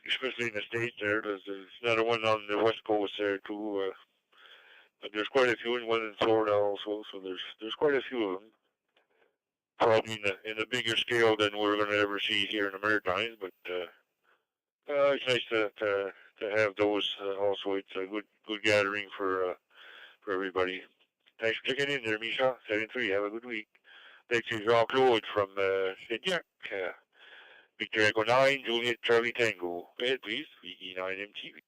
Especially in the States there's another one on the West Coast there too. But there's quite a few, and one in Florida also, so there's quite a few of them. Probably in a bigger scale than we're going to ever see here in the Maritimes, but it's nice to have those also. It's a good gathering for everybody. Thanks for checking in there, Misha. 7-3. Have a good week. Next is Jean-Claude from Sediac. Victor Echo 9, Juliet Charlie Tango. Go ahead, please. VE9MTV.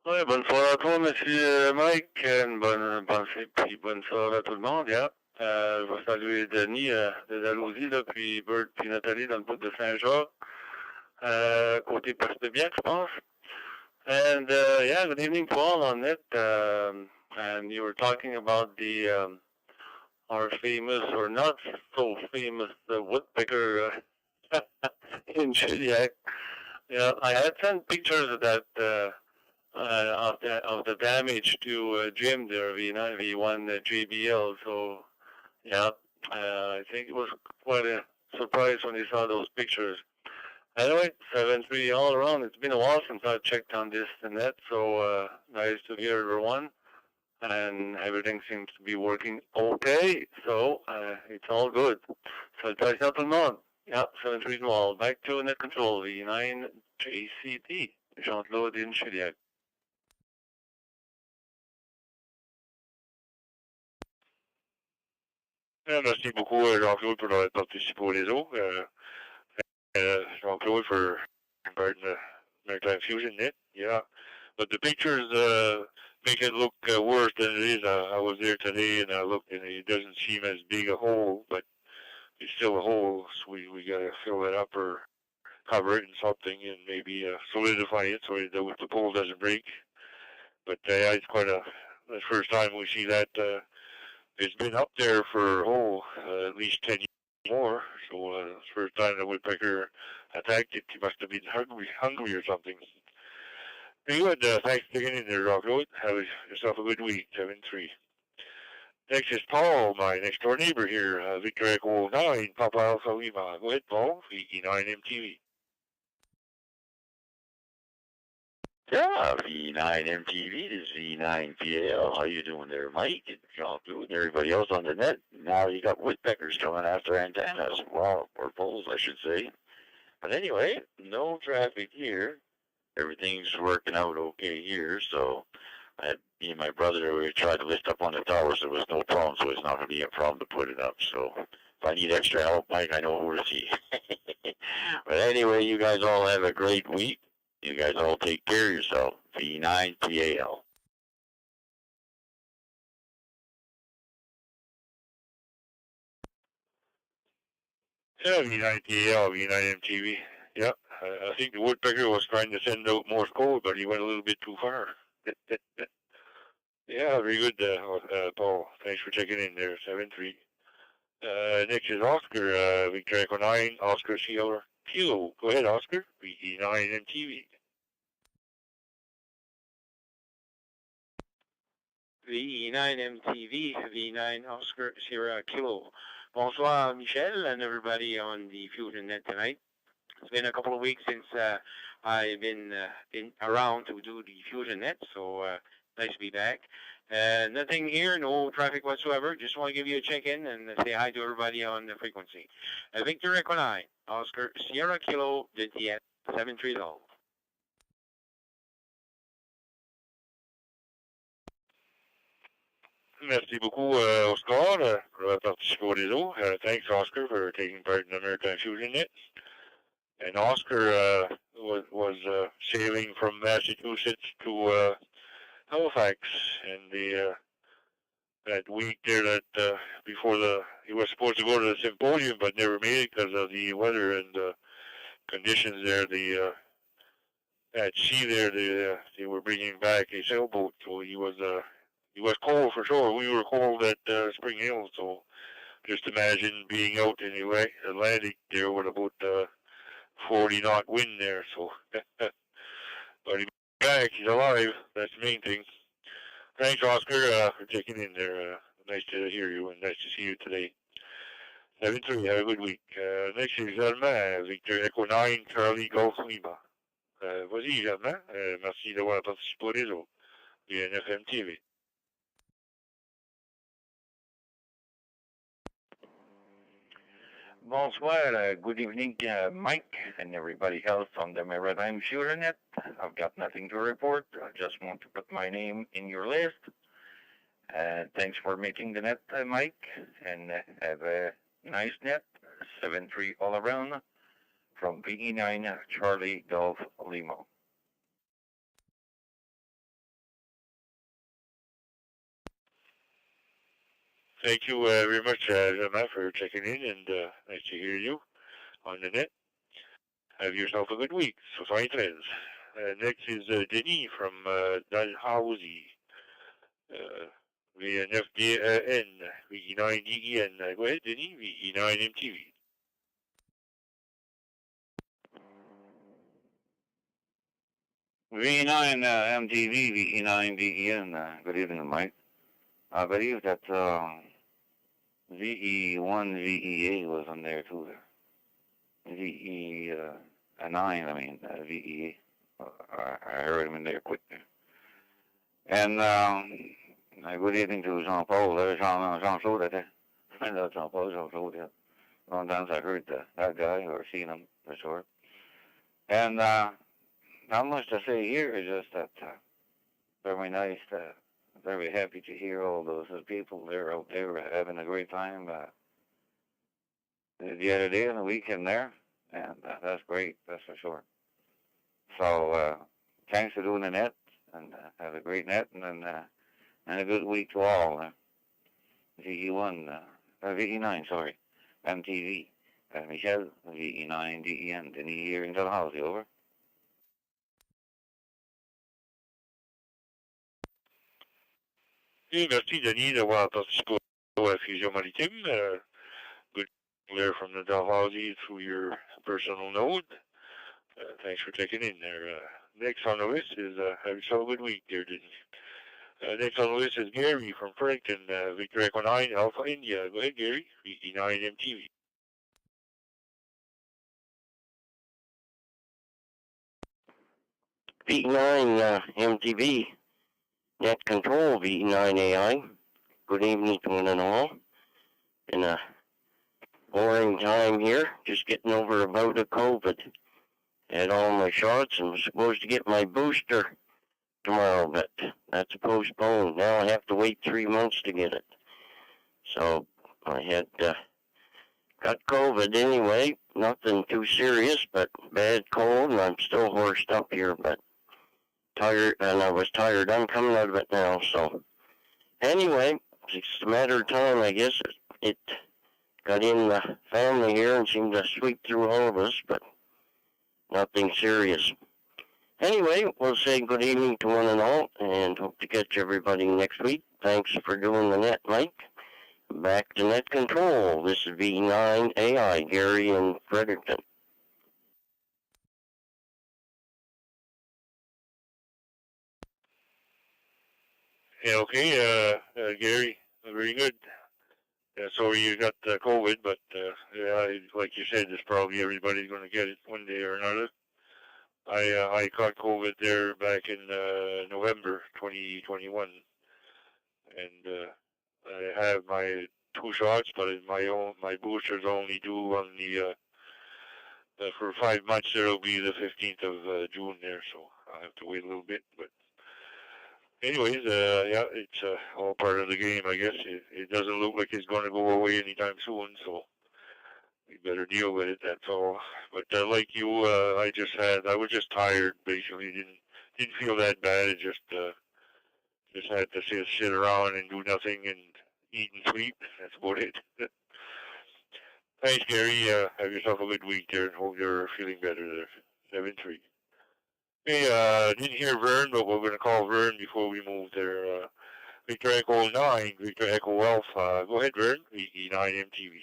Oui, bonne soirée à toi, monsieur Mike. Une bonne pensée, puis bonne soirée à tout le monde. Yeah. Je vais saluer Denis de Dalhousie, là, puis Bert, puis Nathalie dans le bout de Saint-Jean. Côté Poste-Biac, je pense. And yeah, good evening to all on it. And you were talking about the our famous or not so famous woodpecker in Chiliac. Yeah, I had sent pictures of that of the damage to Jim there, V9 V1 JBL. So yeah, I think it was quite a surprise when he saw those pictures. Anyway, 7-3 all around. It's been a while since I checked on this and that, so nice to hear everyone. And everything seems to be working okay, so it's all good. So try tout le monde. Yeah, 7-3 to all. Back to net control, V9 JCT. Jean-Claude in Chiliac. Merci beaucoup, Jean-Claude, pour avoir participé au réseau. Jean-Claude for inviting the Maritime Fusion Net. Yeah, but the pictures make it look worse than it is. I was there today and I looked, and it doesn't seem as big a hole, but it's still a hole. So we gotta fill it up or cover it in something and maybe solidify it so the pole doesn't break. But yeah, it's quite the first time we see that. It's been up there for at least 10 years more. So it's the first time the woodpecker attacked it. He must have been hungry or something. Very good. Thanks for getting in there, Jean-Claude. Have yourself a good week. 7-3. Next is Paul, my next door neighbor here. Victor Echo 9, Papa Alpha Lima. Go ahead, Paul. VE9MTV. Yeah, V9MTV, this is V9PAL. How you doing there, Mike and Jean-Claude and everybody else on the net? Now you got woodpeckers coming after antennas. Well, or poles, I should say. But anyway, no traffic here. Everything's working out okay here, so me and my brother, we tried to lift up on the towers. There was no problem, so it's not going to be a problem to put it up. So if I need extra help, Mike, I know who to see. But anyway, you guys all have a great week. You guys all take care of yourself. V9PAL. Yeah, V9PAL, V9MTV. Yep. I think the woodpecker was trying to send out Morse code, but he went a little bit too far. Yeah, very good, Paul. Thanks for checking in there. 7-3. Next is Oscar, Victor Echo 9, Oscar Sierra Kilo. Go ahead, Oscar. VE9MTV. VE9MTV, V9 Oscar Sierra Kilo. Bonsoir, Michel, and everybody on the Fusion Net tonight. It's been a couple of weeks since I've been around to do the Fusion Net, so nice to be back. Nothing here, no traffic whatsoever. Just want to give you a check-in and say hi to everybody on the frequency. Victor Echo 9, Oscar Sierra Kilo, DTS 730. Merci beaucoup, Oscar, for avoir participé au réseau. Thanks, Oscar, for taking part in the Maritime Fusion Net. And Oscar was sailing from Massachusetts to Halifax, and that week there that before he was supposed to go to the symposium but never made it because of the weather and conditions there. At sea there, they were bringing back a sailboat, so he was cold for sure. We were cold at Spring Hill, so just imagine being out in the Atlantic there with about 40 knot wind there. So, but he's back, he's alive. That's the main thing. Thanks, Oscar, for checking in there. Nice to hear you and nice to see you today. 7-3, have a good week. Next is Germain, Victor Echo 9, Charlie Golf Lima. Vas-y, Germain. Merci d'avoir participé au réseau. BNFM TV. Bonsoir, good evening, Mike and everybody else on the Maritime Fusion Net. I've got nothing to report. I just want to put my name in your list. Thanks for making the net, Mike, and have a nice net. 7-3 all around from VE9 Charlie Golf Lima. Thank you very much, Germain, for checking in, and nice to hear you on the net. Have yourself a good week. So fine, friends. Next is Denis from Dalhousie. VNFDN, VE9DEN. Go ahead, Denis, VE9MTV. VE9 MTV, VE9DEN. Good evening, Mike. I believe that VE1, VEA was on there too. VE9, VEA. I heard him in there quick there. And good evening to Jean-Paul, Jean-Claude, I know Jean-Paul, Jean-Claude. Long times I heard that guy or seen him for sure. And not much to say here, is just that very nice, very happy to hear all those people there out there having a great time the other day on the weekend there, and that's great, that's for sure. So thanks for doing the net, and have a great net, and a good week to all. VE9, sorry, MTV. Michel, VE9, DEN, Denis here in Dalhousie, over. Et merci, Denis, d'avoir participé à la Fusion Maritime. Good there from the Dalhousie through your personal node. Thanks for checking in there. Next on the list is, have yourself a good week there, Denis. Next on the list is Gary from Frankton, Victor Echo 9, Alpha India. Go ahead, Gary, VE9 MTV. VE9 MTV, Net Control, VE9 AI. Good evening to one and all. Been a boring time here, just getting over a bout of COVID. Had all my shots and was supposed to get my booster tomorrow, but that's postponed. Now I have to wait 3 months to get it. So I had got COVID anyway. Nothing too serious, but bad cold, and I'm still horsed up here, but tired, and I was tired. I'm coming out of it now, so anyway, it's a matter of time, I guess. It got in the family here and seemed to sweep through all of us, but nothing serious. Anyway, we'll say good evening to one and all, and hope to catch everybody next week. Thanks for doing the net, Mike. Back to Net Control. This is VE9 AI, Gary in Fredericton. Yeah, okay, Gary, very good. Yeah, sorry you got COVID, but yeah, like you said, it's probably everybody's going to get it one day or another. I caught COVID there back in November 2021, and I have my 2 shots, but my booster's only due on for 5 months. There'll be the 15th of June there, so I'll have to wait a little bit, but. Anyways, yeah, it's all part of the game, I guess. It doesn't look like it's going to go away anytime soon, so we better deal with it, that's all. But like you, I was just tired, basically. Didn't feel that bad. It just Just had to sit around and do nothing and eat and sleep. That's about it. Thanks, Gary. Have yourself a good week there, and hope you're feeling better there. 7-3. Hey, didn't hear Vern, but we're going to call Vern before we move there. Victor Echo 9, Victor Echo Alpha. Go ahead, Vern. VE9 MTV.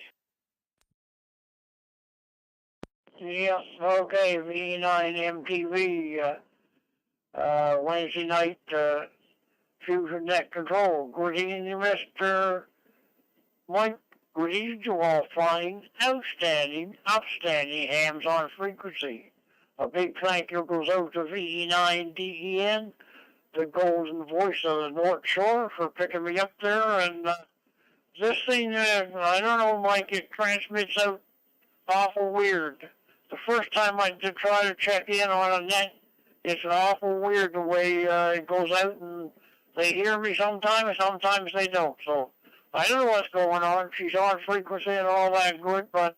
Yeah, okay, V9 MTV, Wednesday night, Fusion Net Control. Good evening, Mr. Mike. Good evening to all flying, outstanding hams on frequency. A big thank you goes out to VE9DEN, the golden voice of the North Shore, for picking me up there. And this thing, I don't know, Mike, it transmits out awful weird. The first time I did try to check in on a net, it's awful weird the way it goes out, and they hear me sometimes they don't. So I don't know what's going on. She's on frequency and all that good, but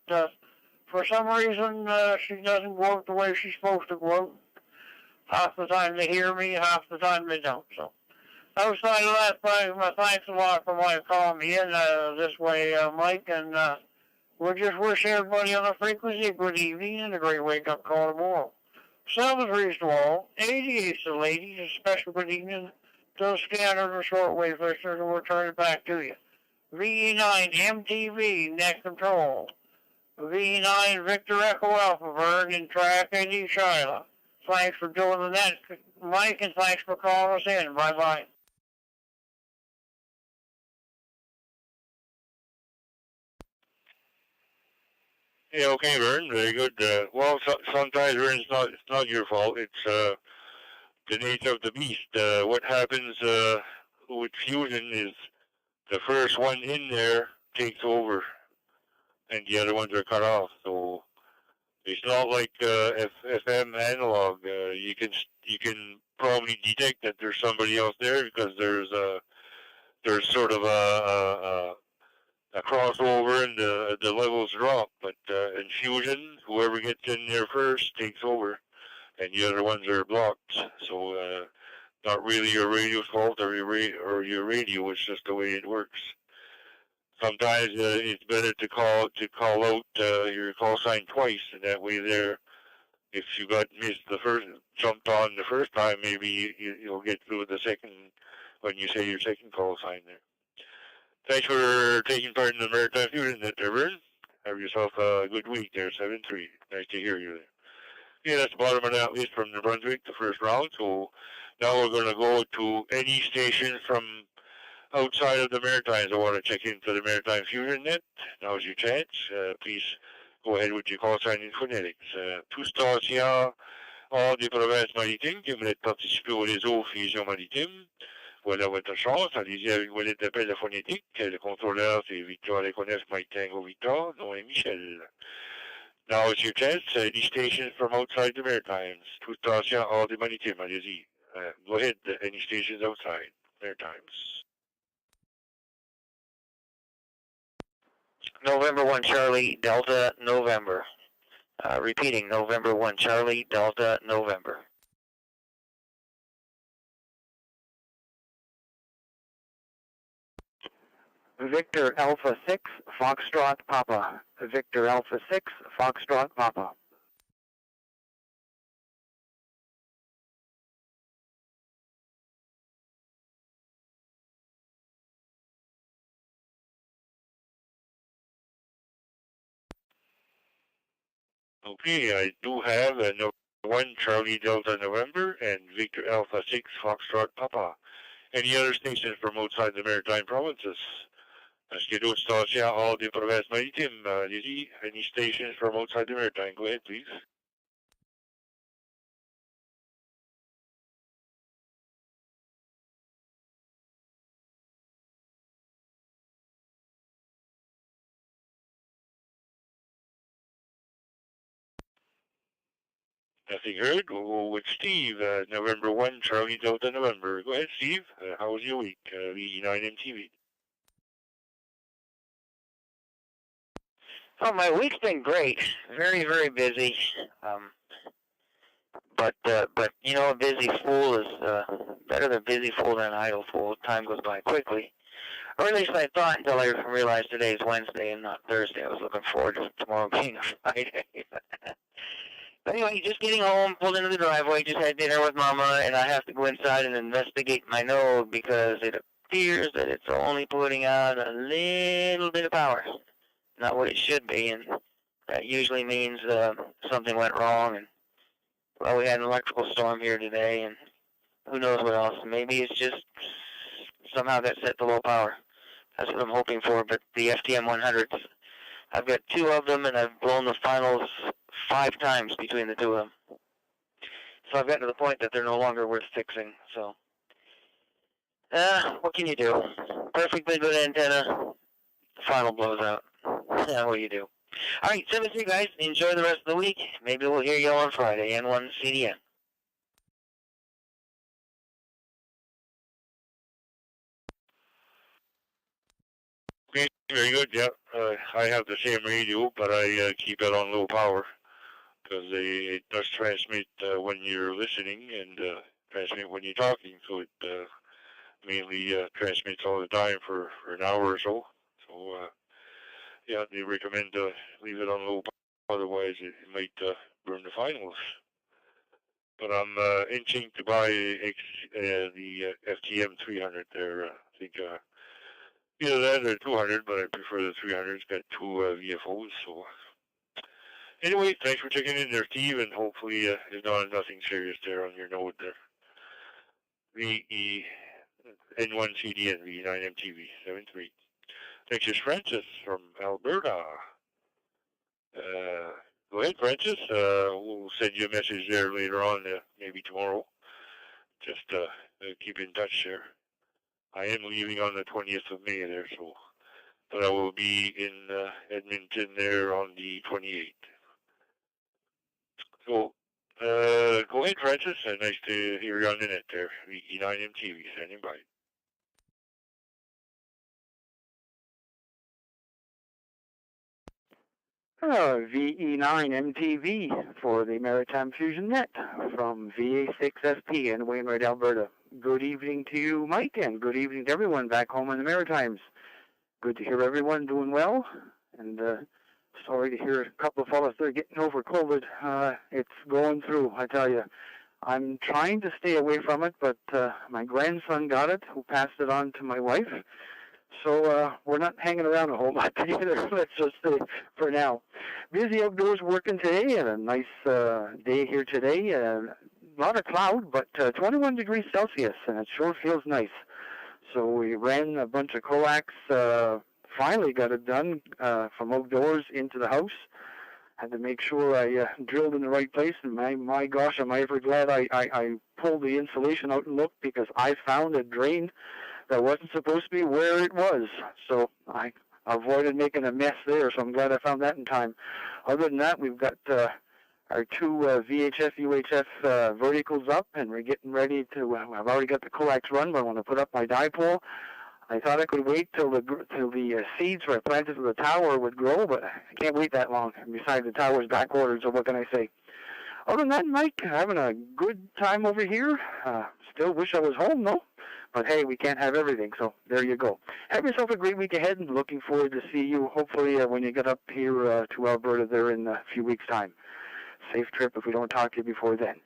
for some reason she doesn't go out the way she's supposed to go out. Half the time they hear me, half the time they don't. So outside of that, thanks a lot for calling me in this way, Mike, and we'll just wish everybody on the frequency a good evening and a great wake-up call tomorrow. 7-3 to all, 88 to the ladies, a special good evening to the scanner and the shortwave listeners, and we'll turn it back to you. VE9 MTV, net control. VE9 Victor Echo Alpha, Vern, and track Eddie Shiloh. Thanks for doing the net, Mike, and thanks for calling us in. Bye-bye. Yeah, okay, Vern. Very good. Well, sometimes, Vern, it's not your fault. It's the nature of the beast. What happens with fusion is the first one in there takes over, and the other ones are cut off. So it's not like FM analog. You can probably detect that there's somebody else there because there's sort of a crossover and the levels drop. But in fusion, whoever gets in there first takes over, and the other ones are blocked. So not really your radio's fault or your radio. It's just the way it works. Sometimes it's better to call out your call sign twice, and that way there, if you got jumped on the first time, maybe you'll get through the second when you say your second call sign there. Thanks for taking part in the Maritime Fusion Net Room. Have yourself a good week there, 7-3. Nice to hear you there. Yeah, that's the bottom of that list from New Brunswick, the first round. So now we're going to go to any station from outside of the Maritimes. I want to check into the Maritime Fusion Net. Now's your chance. Please go ahead with your call sign in phonetics. Tout station hors des provinces maritimes qui voulaient participer au réseau Fusion Maritime. Voilà votre chance. Allez-y avec vos lettres d'appel de phonétique. Le contrôleur, c'est Victor Leconef, Mike Tango Victor, nom est Michel. Now it's your chance. Any stations from outside the Maritimes. Tout station hors des maritimes. Allez-y. Go ahead. Any stations outside Maritimes. November 1 Charlie Delta November. Repeating, November 1 Charlie Delta November. Victor Alpha 6 Foxtrot Papa. Victor Alpha 6 Foxtrot Papa. Okay, I do have a November 1 Charlie Delta November and Victor Alpha 6 Foxtrot Papa. Any other stations from outside the Maritime provinces? Est-ce qu'il y a d'autres stations hors des provinces maritimes? Allez-y, any stations from outside the Maritime? Go ahead, please. Nothing heard. We'll go with Steve. November 1 Charlie Delta November. Go ahead, Steve. How was your week? VE9 MTV. Oh, my week's been great. Very, very busy. But you know, a busy fool is better than busy fool than an idle fool. Time goes by quickly. Or at least I thought until I realized today's Wednesday and not Thursday. I was looking forward to tomorrow being a Friday. But anyway, just getting home, pulled into the driveway, just had dinner with Mama, and I have to go inside and investigate my node because it appears that it's only putting out a little bit of power. Not what it should be, and that usually means something went wrong. And well, we had an electrical storm here today, and who knows what else. Maybe it's just somehow got set to low power. That's what I'm hoping for, but the FTM 100s, I've got 2 of them, and I've blown the finals 5 times between the 2 of them. So I've gotten to the point that they're no longer worth fixing, so. What can you do? Perfectly good antenna, the final blows out. Yeah, what do you do? All right, 7-3, guys. Enjoy the rest of the week. Maybe we'll hear you on Friday. N1 CDN. Okay, very good, yeah. I have the same radio, but I keep it on low power because it does transmit when you're listening and transmit when you're talking, so it mainly transmits all the time for an hour or so. So, yeah, they recommend to leave it on low power, otherwise it might burn the finals. But I'm inching to buy the FTM 300 there. I think either that or 200, but I prefer the 300. It's got 2 VFOs. So anyway, thanks for checking in there, Steve, and hopefully there's nothing serious there on your node there. VE N1 CDN V9MTV 73. Thanks, is Francis from Alberta. Go ahead, Francis. We'll send you a message there later on, maybe tomorrow. Just keep in touch there. I am leaving on the 20th of May there, so, but I will be in Edmonton there on the 28th. So, go ahead, Francis. Nice to hear you on the net there. E9MTV, standing by. VE9MTV for the Maritime Fusion Net from VA6FP in Wainwright, Alberta. Good evening to you, Mike, and good evening to everyone back home in the Maritimes. Good to hear everyone doing well, and sorry to hear a couple of fellas there getting over COVID. It's going through, I tell you. I'm trying to stay away from it, but my grandson got it, who passed it on to my wife. So we're not hanging around a whole lot together, let's just say, for now. Busy outdoors working today, and a nice day here today. A lot of cloud, but 21 degrees Celsius, and it sure feels nice. So we ran a bunch of coax, finally got it done from outdoors into the house. Had to make sure I drilled in the right place, and my gosh, am I ever glad I pulled the insulation out and looked, because I found a drain that wasn't supposed to be where it was. So I avoided making a mess there, so I'm glad I found that in time. Other than that, we've got our 2 VHF, UHF verticals up, and we're getting ready to, I've already got the coax run, but I want to put up my dipole. I thought I could wait till the seeds were planted to the tower would grow, but I can't wait that long. And besides, the tower's back ordered, so what can I say? Other than that, Mike, having a good time over here. Still wish I was home, though. But hey, we can't have everything, so there you go. Have yourself a great week ahead, and looking forward to see you, hopefully, when you get up here to Alberta there in a few weeks' time. Safe trip if we don't talk to you before then.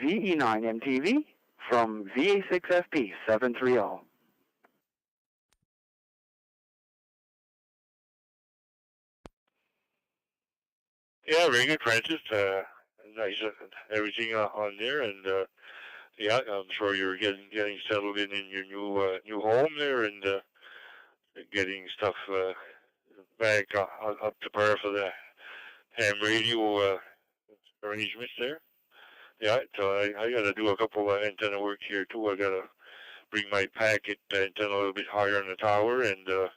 VE9MTV from VA6FP 730. Yeah, very good, Francis. Nice, everything on there, and yeah, I'm sure you're getting settled in your new home there, and getting stuff back up to par for the ham radio arrangements there. Yeah, so I got to do a couple of antenna work here too. I got to bring my packet antenna a little bit higher on the tower, and of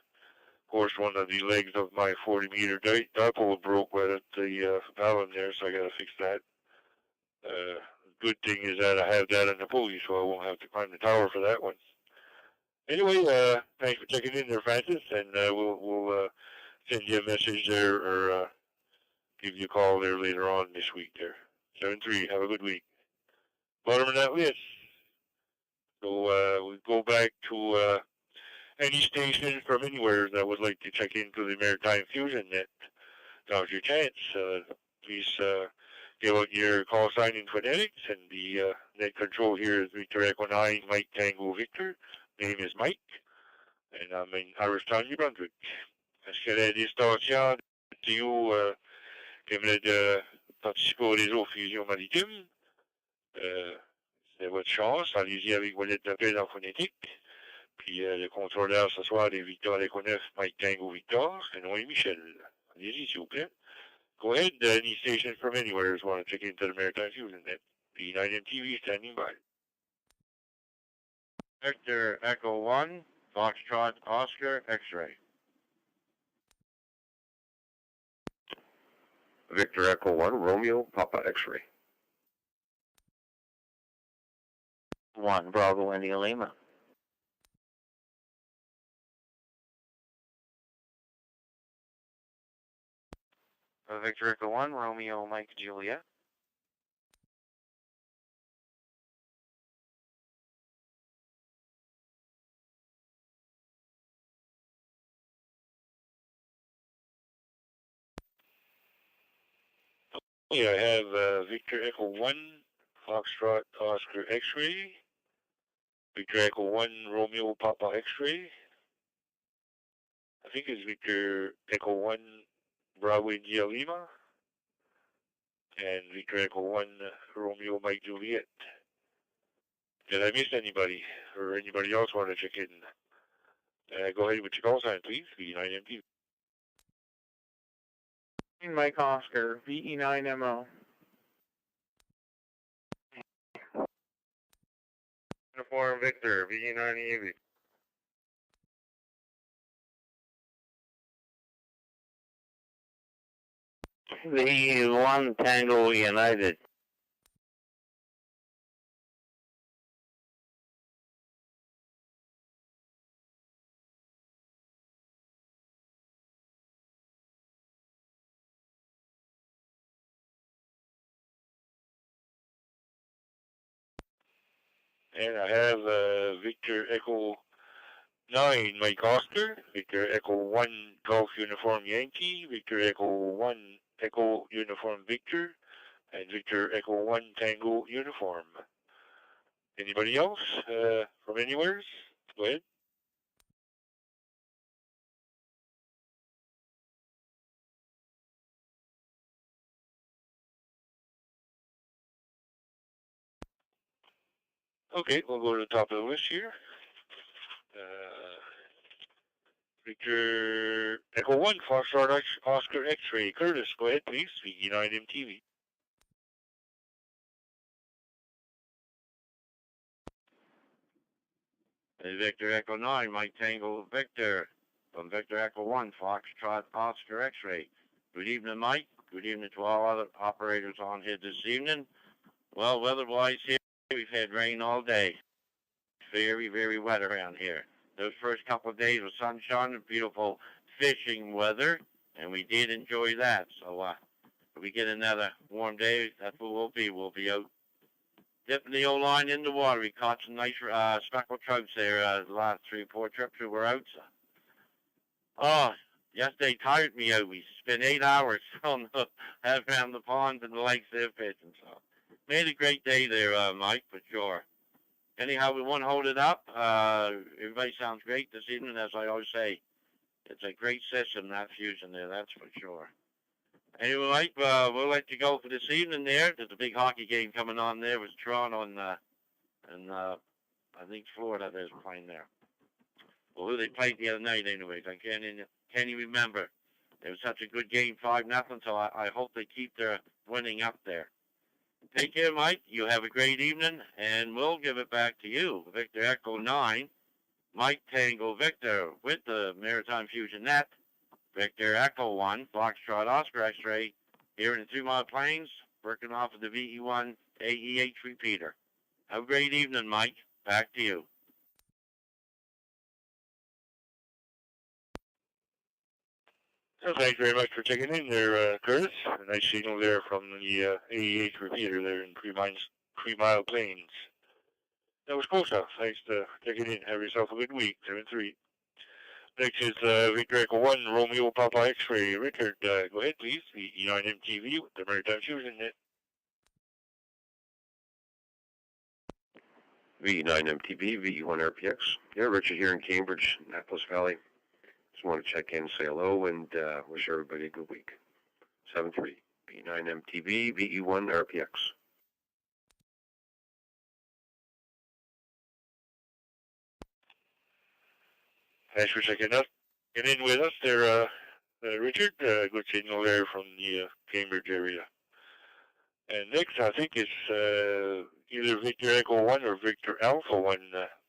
course one of the legs of my 40-meter dipole broke right at the balun there, so I got to fix that. Good thing is that I have that on the pulley, so I won't have to climb the tower for that one. Anyway, thanks for checking in there, Francis, and we'll send you a message there, or give you a call there later on this week there. 7-3. Have a good week. Bottom of that list. So we go back to any station from anywhere that would like to check into the Maritime Fusion Net. Now's your chance. Please give out your call sign in phonetics, and the net control here is Victor Echo 9, Mike Tango Victor. Name is Mike, and I'm in Irishtown, New Brunswick. Est-ce que la distorsion de qui aimerait de participer au réseau Fusion Maritime? C'est votre chance. Allez-y avec vos lettres d'appel en phonétique. Puis le contrôleur ce soir est Victor Echo 9, Mike Tango Victor, et non Michel. Allez-y, s'il vous plaît. Go ahead, any station from anywhere who want to check into the Maritime Fusion Net. B9MTV standing by. Victor Echo 1, Foxtrot Oscar X-Ray. Victor Echo 1, Romeo, Papa X-Ray. 1, Bravo, India Lima. Victor Echo 1, Romeo, Mike, Juliet. Yeah, I have Victor Echo 1, Foxtrot Oscar X-Ray. Victor Echo 1, Romeo Papa X-Ray. I think it's Victor Echo 1, Bravo India Lima. And Victor Echo 1, Romeo Mike Juliet. Did I miss anybody? Or anybody else want to check in? Go ahead with your call sign, please. V9MT. Mike Oscar, VE9MO. Uniform Victor, VE9EV. V1 Tango United. And I have Victor Echo 9, Mike Oscar, Victor Echo 1, Golf Uniform Yankee, Victor Echo 1, Echo Uniform Victor, and Victor Echo 1, Tango Uniform. Anybody else from anywhere? Go ahead. Okay, we'll go to the top of the list here. Victor Echo 1, Foxtrot Oscar X-Ray. Curtis, go ahead, please. VE9MTV. Victor Echo 9, Mike Tango Victor. From Victor Echo 1, Foxtrot Oscar X-Ray. Good evening, Mike. Good evening to all other operators on here this evening. Well, weather-wise here, we've had rain all day. Very, very wet around here. Those first couple of days with sunshine and beautiful fishing weather, and we did enjoy that. So if we get another warm day, that's what we'll be. We'll be out dipping the old line in the water. We caught some nice speckled trouts there the last 3 or 4 trips we were out. So. Oh, yesterday tired me out. We spent 8 hours on around the ponds and the lakes there fishing. So made a great day there, Mike, for sure. Anyhow, we want to hold it up. Everybody sounds great this evening, as I always say. It's a great system, that fusion there, that's for sure. Anyway, Mike, we'll let you go for this evening there. There's a big hockey game coming on there with Toronto and I think Florida there's playing there. Well, who they played the other night anyways, I can't even remember. It was such a good game, 5-0, so I hope they keep their winning up there. Take care, Mike. You have a great evening, and we'll give it back to you. Victor Echo 9, Mike Tango Victor with the Maritime Fusion Net. Victor Echo 1, Foxtrot Oscar X-Ray, here in the 2 Mile Plains, working off of the VE1 AEH repeater. Have a great evening, Mike. Back to you. So thanks very much for checking in there, Curtis. A nice signal there from the AEH repeater there in 3 Mile Plains. That was Costa. Thanks for checking in. Have yourself a good week. 7-3. Next is Victor Echo 1, Romeo Papa X-Ray. Richard, go ahead, please. The E9MTV with the Maritime Fusion Net. V9MTV, VE1RPX. Yeah, Richard here in Cambridge, Annapolis Valley. Just want to check in, say hello, and wish everybody a good week. 7-3, V9MTV, VE1RPX. Thanks for checking in with us there, Richard. Good signal there from the Cambridge area. And next, I think it's either Victor Echo 1 or Victor Alpha 1,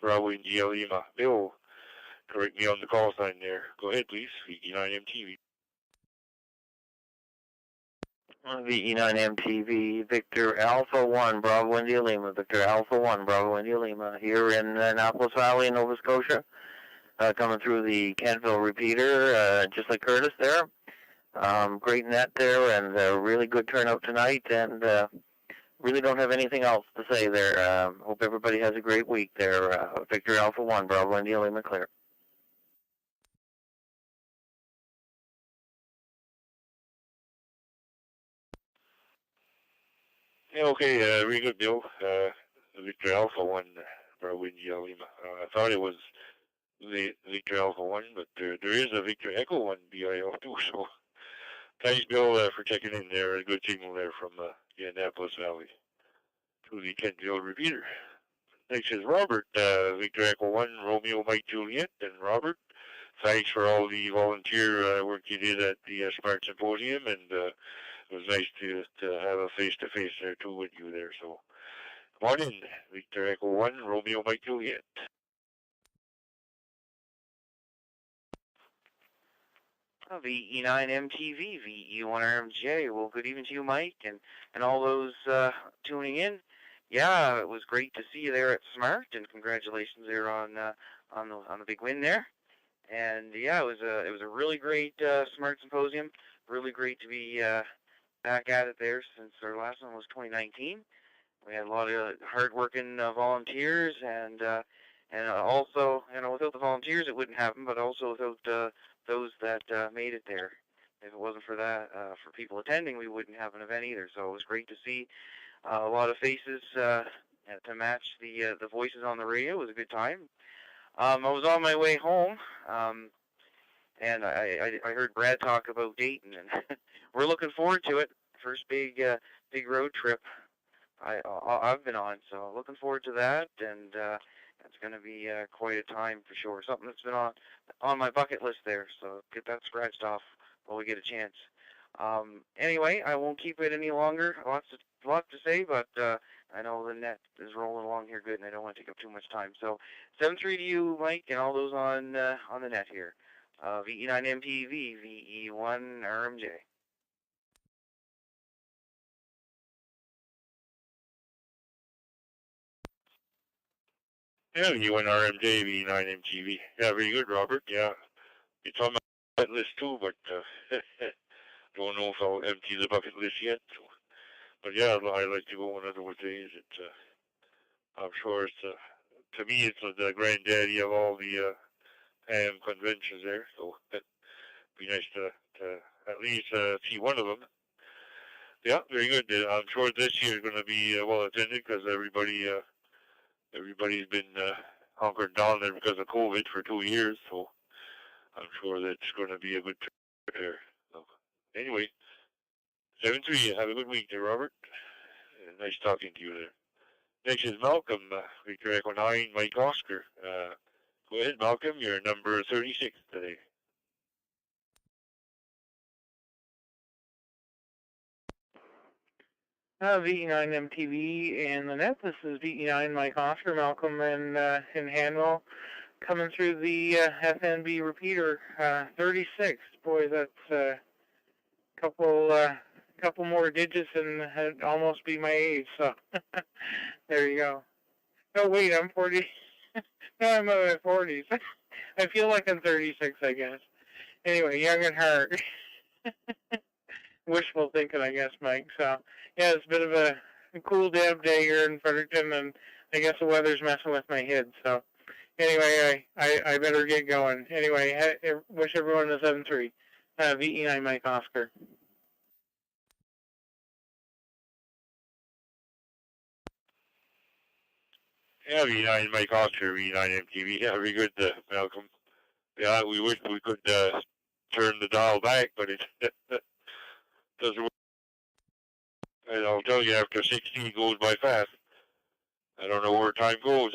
Bravo India Lima. Bill, correct me on the call sign there. Go ahead, please. VE9MTV. VE9MTV, Victor Alpha 1, Bravo India Lima. Victor Alpha 1, Bravo India Lima. Here in Annapolis Valley in Nova Scotia. Coming through the Kentville repeater, just like Curtis there. Great net there, and really good turnout tonight, and really don't have anything else to say there. Hope everybody has a great week there. Victor Alpha 1, Bravo India Lima, clear. Yeah, okay, very good, Bill. Victor Alpha 1, Bravo India Lima. I thought it was the Victor Alpha 1, but there is a Victor Echo 1 BIL too, so thanks, Bill, for checking in there. A good signal there from the Annapolis Valley to the Kentville repeater. Next is Robert, Victor Echo 1, Romeo Mike Juliet, and Robert, thanks for all the volunteer work you did at the Smart Symposium, and it was nice to have a face-to-face there too with you there, so come on in, Victor Echo 1, Romeo Mike Juliet. VE9MTV, VE1RMJ. Well, good evening to you, Mike, and all those tuning in. Yeah, it was great to see you there at Smart, and congratulations there on the big win there. And yeah, it was a really great Smart Symposium. Really great to be back at it there since our last one was 2019. We had a lot of hard-working volunteers, and also, without the volunteers it wouldn't happen, but also without those that made it there. If it wasn't for that, for people attending, we wouldn't have an event either. So it was great to see a lot of faces to match the voices on the radio. It was a good time. I was on my way home, and I heard Brad talk about Dayton, and we're looking forward to it. First big road trip I've been on, so looking forward to that, and it's going to be quite a time for sure. Something that's been on my bucket list there, so get that scratched off while we get a chance. Anyway, I won't keep it any longer. Lots to say, but I know the net is rolling along here good, and I don't want to take up too much time. So 7-3 to you, Mike, and all those on the net here. VE9MTV, VE1RMJ. Yeah, VE1RMJ, VE9MTV. Yeah, very good, Robert. Yeah, it's on my list too, but don't know if I'll empty the bucket list yet. So. But yeah, I'd like to go one of those days. I'm sure it's to me it's the granddaddy of all the ham conventions there. So it'd be nice to at least see one of them. Yeah, very good. I'm sure this year is going to be well attended because everybody's been hunkered down there because of COVID for 2 years. So I'm sure that it's going to be a good trip there. So anyway. 7-3, have a good week there, Robert. Nice talking to you there. Next is Malcolm, Victor Echo 9, Mike Oscar. Go ahead, Malcolm, you're number 36 today. VE9MTV and the net. This is VE9 Mike Oscar, Malcolm in Hanwell, coming through the FNB repeater. 36. Boy, that's a couple more digits and it'd almost be my age, so there you go. No, wait, I'm 40. No, I'm in my 40s. I feel like I'm 36, I guess. Anyway, young at heart. Wishful thinking, I guess, Mike. So, yeah, it's a bit of a cool damp day here in Fredericton, and I guess the weather's messing with my head. So, anyway, I better get going. Anyway, wish everyone a 7-3. VE9 Mike Oscar. Yeah, V9 Mike Oscar, V9 MTV. Yeah, very good, Malcolm. Yeah, we wish we could turn the dial back, but it doesn't work. And I'll tell you, after 16 goes by fast. I don't know where time goes.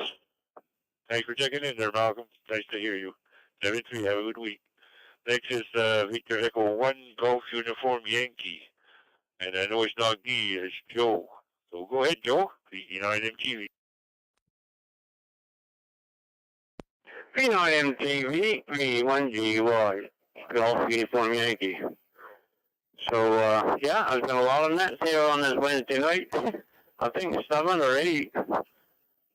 Thanks for checking in there, Malcolm. Nice to hear you. 7-3, have a good week. Next is Victor Echo 1 Golf Uniform Yankee. And I know it's not me, it's Joe. So go ahead, Joe. V9 MTV. V9 MTV, V1GY, Golf Uniform Yankee. So, yeah, I've got a lot of nets here on this Wednesday night. I think 7 or 8.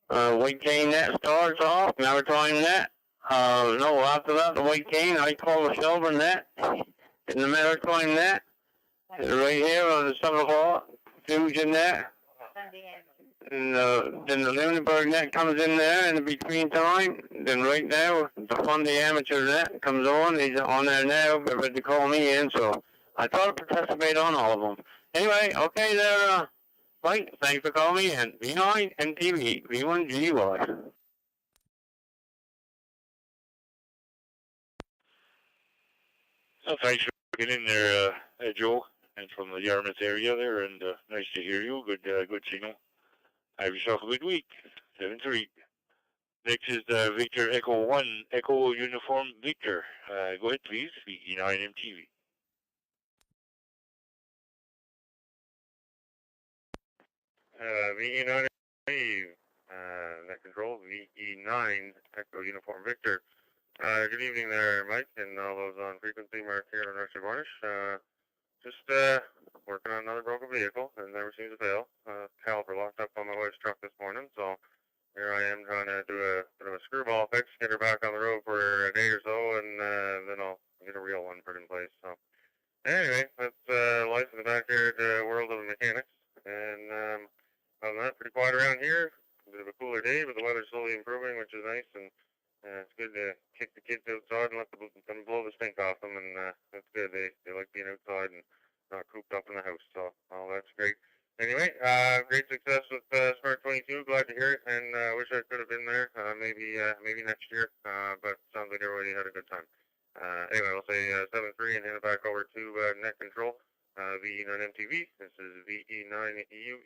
White cane net starts off, Maritime net. No, after that, the white cane, I call the silver net. In the Maritime net. Right here on the 7 o'clock, Fusion net. And then the Lunenburg net comes in there in the between time. Then right now, the Fundy Amateur net comes on. He's on there now, but ready to call me in, so I thought I'd participate on all of them. Anyway, okay there, Mike, thanks for calling me in. V9 MTV, V1GY. So thanks for getting in there, Joe, and from the Yarmouth area there, and nice to hear you. Good signal. Have yourself a good week. 7-3. Next is Victor Echo 1, Echo Uniform Victor. Go ahead, please. V9 MTV. VE9 net control, VE9 Echo Uniform Victor. Good evening there, Mike, and all those on frequency marked here on Russia Varnish. Just working on another broken vehicle, and never seems to fail. Caliper locked up on my wife's truck this morning, so here I am trying to do a bit of a screwball fix, get her back on the road for a day or so, and then I'll get a real one put in place. So anyway, that's life in the backyard world of mechanics. And other than that, pretty quiet around here. A bit of a cooler day, but the weather's slowly improving, which is nice. And it's good to kick the kids outside and let them blow the stink off them. And that's good. They like being outside and not cooped up in the house. So that's great. Anyway, great success with Smart 22. Glad to hear it. And wish I could have been there. Maybe next year. But sounds like everybody had a good time. Anyway, I'll say 7-3 and hand it back over to net control. VE9 MTV. This is VE9 EUE.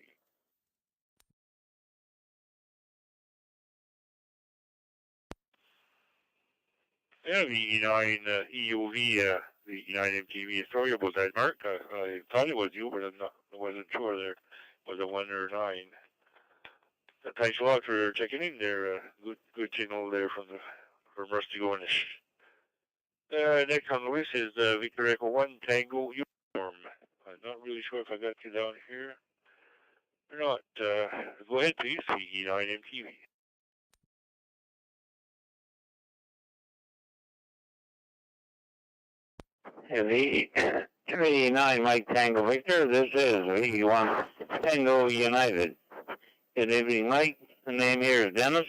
Yeah, VE9 EUV, VE9 MTV. Sorry about that, Mark. I thought it was you, but I wasn't sure there was a 1 or 9. Thanks a lot for checking in there. Good signal there from Rusty Gornish. Next on the list is Victor Echo 1 Tango Uniform. I'm not really sure if I got you down here or not. Go ahead, please. VE9 MTV. VE9 Mike Tango Victor. This is VE1 Tango United. Good evening, Mike. The name here is Dennis.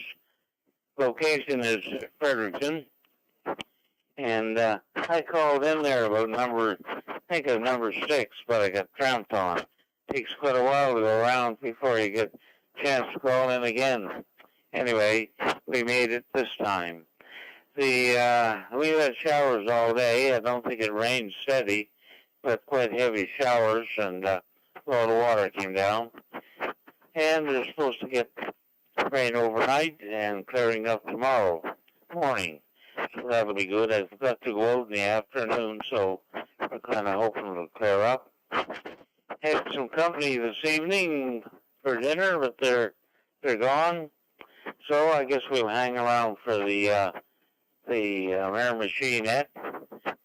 Location is Fredericton. And I called in there about number 6, but I got tramped on. Takes quite a while to go around before you get a chance to call in again. Anyway, we made it this time. We had showers all day. I don't think it rained steady, but quite heavy showers, and a lot of water came down. And we're supposed to get rain overnight and clearing up tomorrow morning. So that'll be good. I've got to go out in the afternoon, so we're kind of hoping it'll clear up. Had some company this evening for dinner, but they're gone. So I guess we'll hang around for the Maritime net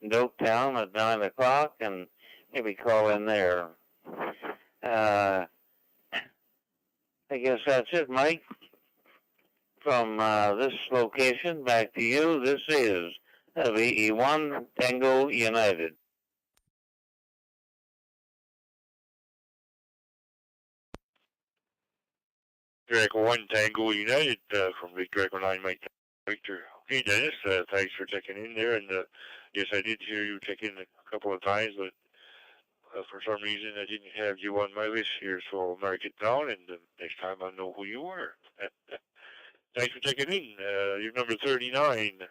in Oaktown at 9 o'clock and maybe call in there. I guess that's it, Mike. From this location, back to you. This is VE1 Tango United. Victor Echo 1 Tango United from Victor Echo 9 Mike Victor. Okay, Dennis, thanks for checking in there. And yes, I did hear you check in a couple of times, but for some reason I didn't have you on my list here, so I'll mark it down, and next time I'll know who you were. Thanks for checking in. You're number 39.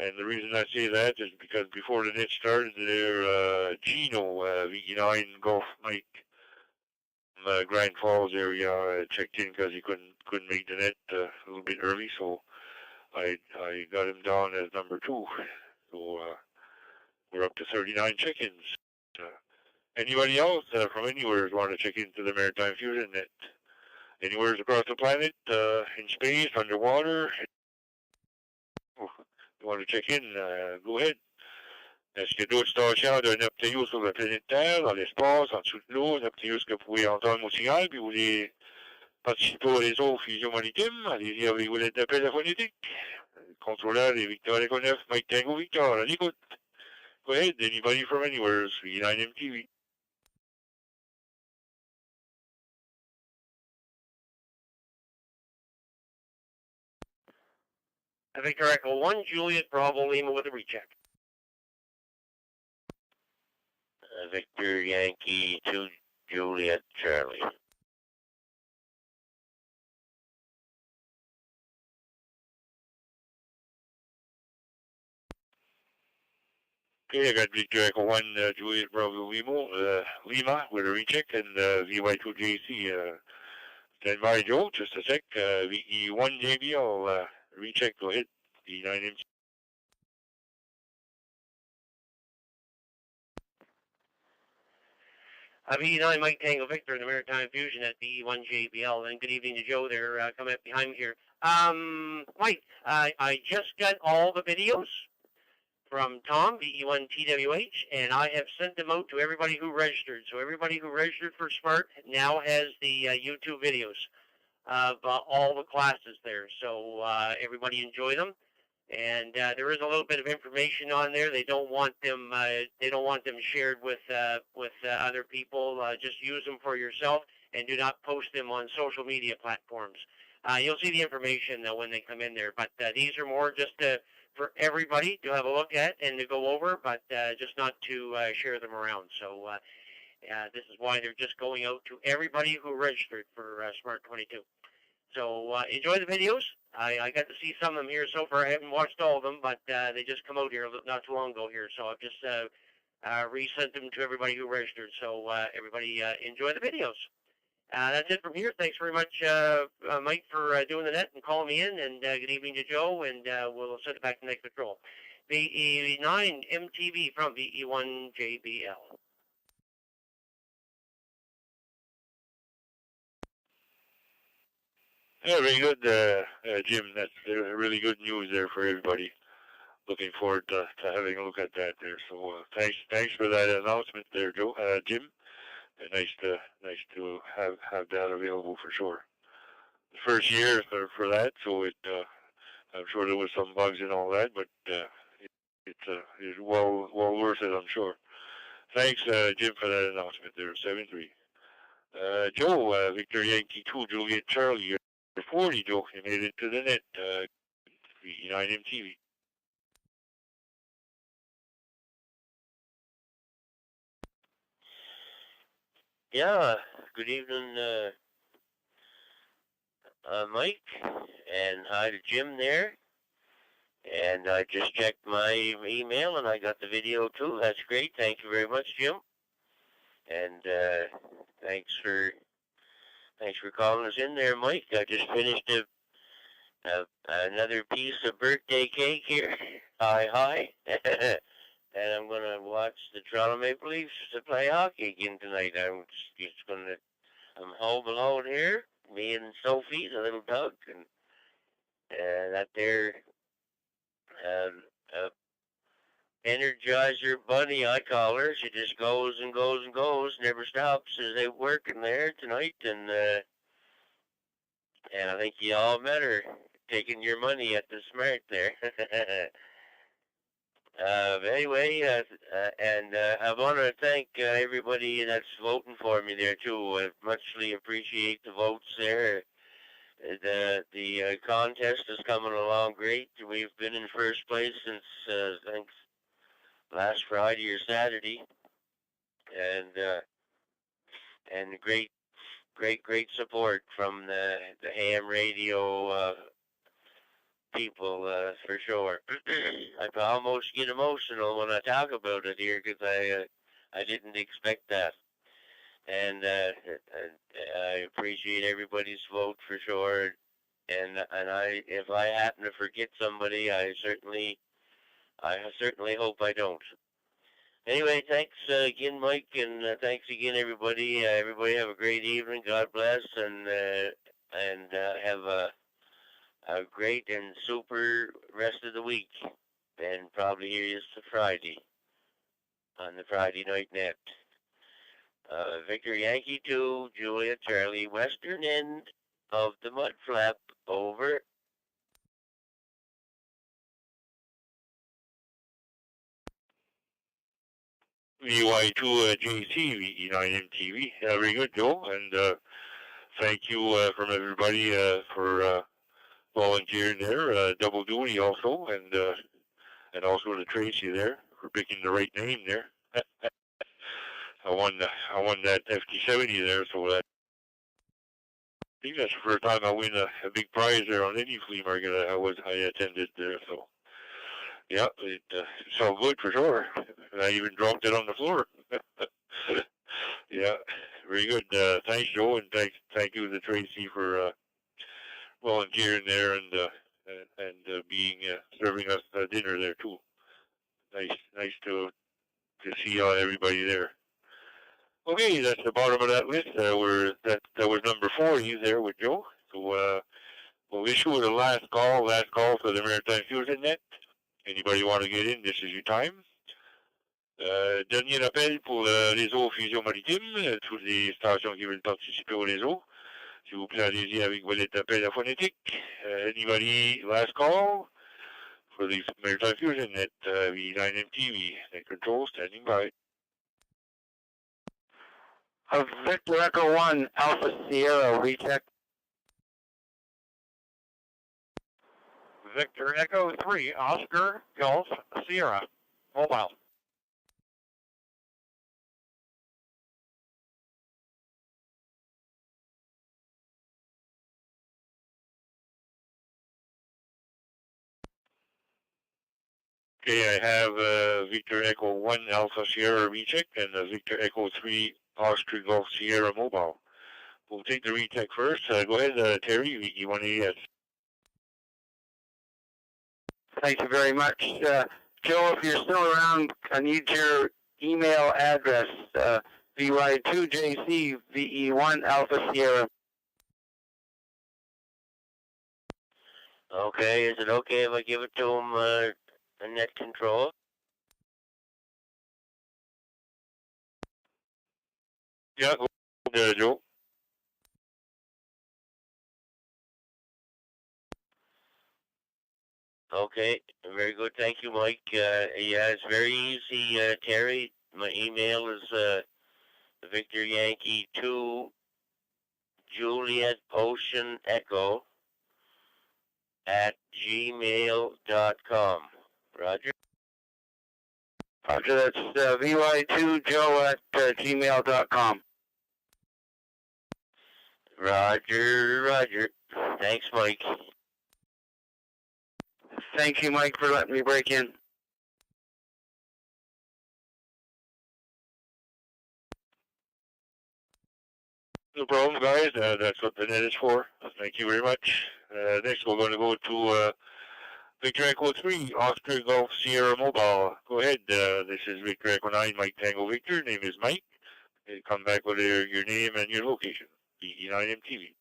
And the reason I say that is because before the net started there, Gino, VE9 Golf Mike, Grand Falls area, checked in because he couldn't make the net a little bit early, so I got him down as number 2. So we're up to 39 check-ins. Anybody else from anywhere want to check into the Maritime Fusion Net? Anywhere across the planet, in space, underwater? You want to check in, go ahead. Est-ce qu'il y a d'autres stations d'un optéo sur la planète Terre, dans l'espace, en dessous de l'eau, un optéo que vous pouvez entendre mon signal, puis vous voulez participer au réseau Fusion Maritime? Allez-y avec vos lettres d'appel à phonétique. Le contrôleur est Victor Echo 9, Mike Tango Victor, à l'écoute. Go ahead, anybody from anywhere, 39 MTV. Victor Echo 1, Juliet Bravo Lima with a recheck. Victor Yankee 2, Juliet Charlie. Okay, I got Victor Echo 1, Juliet Bravo Lima with a recheck, and VY2JC. Stand by, Joe, just a sec. VE1 JBL, recheck, go ahead. D9 MC. VE9 Mike Tango Victor in the Maritime Fusion at VE1 JBL. And good evening to Joe there, coming up behind me here. Mike, I just got all the videos from Tom, VE1 TWH, and I have sent them out to everybody who registered. So everybody who registered for SMART now has the YouTube videos of all the classes there. So everybody enjoy them. And there is a little bit of information on there. They don't want them. They don't want them shared with other people. Just use them for yourself, and do not post them on social media platforms. You'll see the information when they come in there. But these are more just for everybody to have a look at and to go over, but just not to share them around. So this is why they're just going out to everybody who registered for Smart 22. So enjoy the videos. I got to see some of them here so far. I haven't watched all of them, but they just come out here not too long ago here. So I've just resent them to everybody who registered. So everybody enjoy the videos. That's it from here. Thanks very much, Mike, for doing the net and calling me in. And good evening to Joe, and we'll send it back to next patrol. VE9 MTV from VE1 JBL. Yeah, very good, Jim. That's really good news there for everybody. Looking forward to having a look at that there. So thanks for that announcement there, Joe, Jim. Nice to have that available for sure. The first year for that, so I'm sure there was some bugs and all that, but it's well worth it, I'm sure. Thanks, Jim, for that announcement there. 7-3. Joe, Victor Yankee 2, Juliet Charlie, you're 40, Joe. You made it to the net. VE9 MTV. Yeah, good evening, Mike, and hi to Jim there. And I just checked my email, and I got the video too. That's great. Thank you very much, Jim. And thanks for calling us in there, Mike. I just finished another piece of birthday cake here. Hi. And I'm going to watch the Toronto Maple Leafs to play hockey again tonight. I'm home alone here, me and Sophie, the little dog, and that there Energizer Bunny, I call her. She just goes and goes and goes, never stops. They working there tonight, and I think you all met her taking your money at the Smart there. Anyway, I want to thank everybody that's voting for me there too. I muchly appreciate the votes there. The contest is coming along great. We've been in first place since I think last Friday or Saturday, and great support from the ham radio people for sure. I almost get emotional when I talk about it here because I didn't expect that, and I appreciate everybody's vote for sure. And I, if I happen to forget somebody, I certainly hope I don't. Anyway, thanks again, Mike, and thanks again, everybody. Everybody have a great evening. God bless, and have a great and super rest of the week. And probably hear you Friday on the Friday Night Net. Victor Yankee 2, Julia Charlie, western end of the mud flap, over. VY2 JC, E9MTV. Very good, Joe. And thank you from everybody for volunteering there. Double duty also, and also to Tracy there for picking the right name there. I won that FT70 there, so that I think that's the first time I win a big prize there on any flea market I attended there. So yeah, it's all good for sure. And I even dropped it on the floor. Yeah, very good. Thanks, Joe, and thank you to Tracy for volunteering there and being serving us dinner there too. Nice to see everybody there. Okay, that's the bottom of that list. That was number 40 there with Joe. So we'll issue the last call for the Maritime Fusion Net. Anybody want to get in, this is your time. Dernier appel pour le réseau Fusion Maritime, toutes les stations qui veulent participer au réseau. S'il vous plaît, allez-y avec vos lettres d'appel à phonétique. Anybody, last call for the Maritime Fusion Net, V9MTV, net control standing by. Victor Echo 1, Alpha Sierra, recheck. Victor Echo 3, Oscar Golf Sierra, mobile. Okay, I have Victor Echo 1 Alpha Sierra recheck and Victor Echo 3 Oscar Golf Sierra mobile. We'll take the recheck first. Go ahead, Terry, E1AS. Thank you very much. Joe, if you're still around, I need your email address, VY2JC VE1 Alpha Sierra. Okay, is it okay if I give it to him a net control? Yeah, Joe. Okay, very good. Thank you, Mike. Yeah, it's very easy, Terry. My email is Victor Yankee 2 Juliet Ocean Echo at gmail.com. Roger? Roger, that's VY2Joe at gmail.com. Roger. Thanks, Mike. Thank you, Mike, for letting me break in. No problem, guys. That's what the net is for. Thank you very much. Next, we're going to go to Victor Echo 3, Oscar Golf Sierra Mobile. Go ahead. This is Victor Echo 9, Mike Tango Victor. Name is Mike. Come back with your name and your location. E9MTV.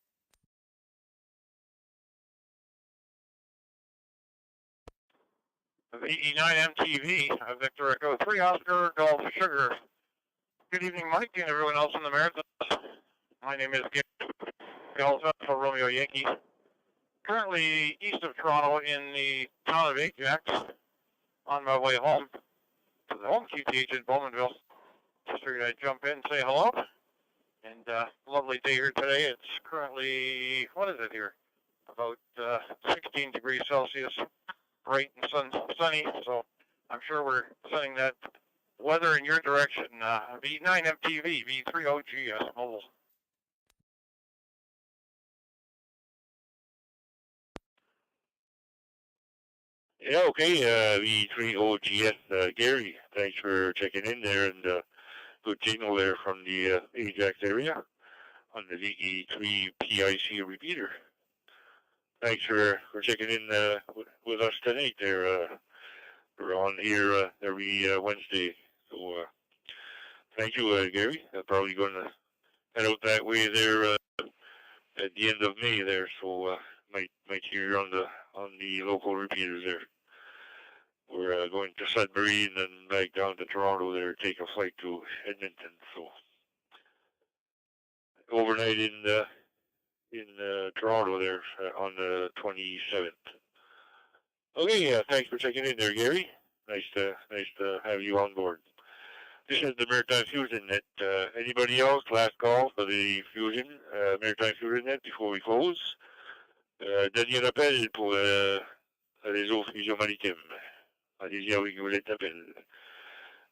VE9MTV, Victor Echo 3, Oscar Golf Sugar. Good evening, Mike, and everyone else in the Marathon. My name is Golf Alpha Romeo Yankee. Currently east of Toronto in the town of Ajax. on my way home to the home QTH in Bowmanville. Just figured I'd jump in and say hello. And lovely day here today. It's currently, what is it here? About 16 degrees Celsius, bright and sunny. So I'm sure we're sending that weather in your direction. V9MTV, V30GS mobile. Yeah, okay, V30GS, Gary, thanks for checking in there, and good signal there from the Ajax area on the VE3 PIC repeater. Thanks for checking in with us tonight there. We're on here every Wednesday, so thank you, Gary. I'm probably going to head out that way there at the end of May there, so might hear you on the local repeaters there. We're going to Sudbury and then back down to Toronto there, take a flight to Edmonton. So overnight in Toronto there on the 27th. Okay, thanks for checking in there, Gary. Nice to have you on board. This is the Maritime Fusion Net. Anybody else? Last call for the Fusion, Maritime Fusion Net before we close. Dernier appel pour réseau Fusion Maritime. Allez-y avec vous les appels.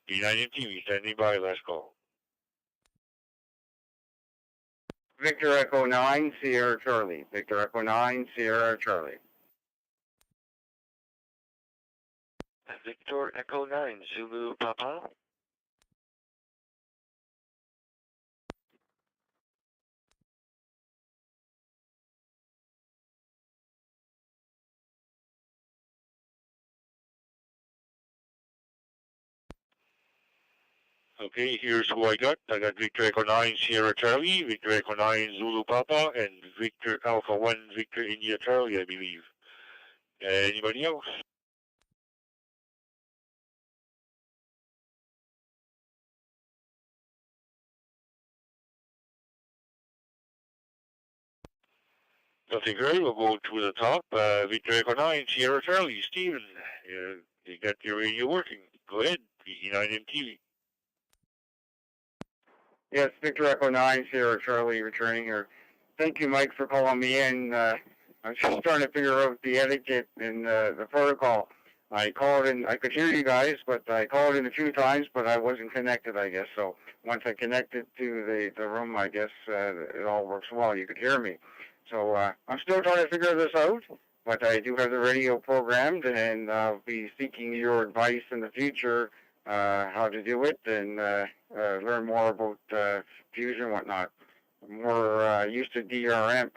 V9MTV, standing by, last call. Victor Echo 9, Sierra Charlie. Victor Echo 9, Sierra Charlie. Victor Echo 9, Zulu Papa. Okay, here's who I got. I got Victor Echo 9, Sierra Charlie, Victor Echo 9, Zulu Papa, and Victor Alpha 1, Victor India Charlie, I believe. Anybody else? Nothing heard. We'll go to the top. Victor Echo 9, Sierra Charlie, Steven. You got your radio working. Go ahead, VE9MTV. Yes, Victor Echo 9, Sierra Charlie, returning here. Thank you, Mike, for calling me in. I was just trying to figure out the etiquette and the protocol. I called in, I could hear you guys, but I called in a few times, but I wasn't connected, I guess. So once I connected to the room, I guess it all works well. You could hear me. So I'm still trying to figure this out, but I do have the radio programmed, and I'll be seeking your advice in the future how to do it and learn more about fusion and whatnot. I'm more used to DRM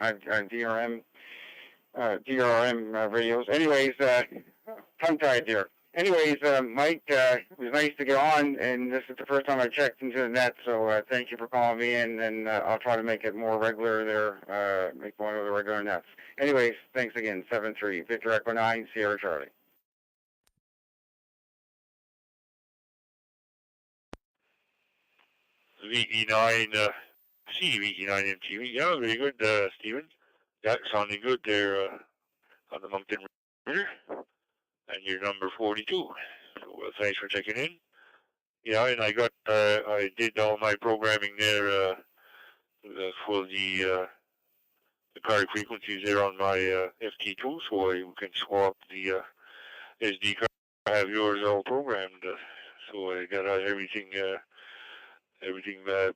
radios. Anyways, tongue-tied here. Anyways, Mike, it was nice to get on, and this is the first time I checked into the net, so thank you for calling me in, and I'll try to make it more regular there, make one of the regular nets. Anyways, thanks again, 7-3, Victor Echo 9, Sierra Charlie. VE9, VE9MTV. Yeah, very good, Steven. Yeah, sounding good there on the Moncton River. And you're number 42. So thanks for checking in. Yeah, and I did all my programming there for the card frequencies there on my FT2, so you can swap the SD card. I have yours all programmed, so I got everything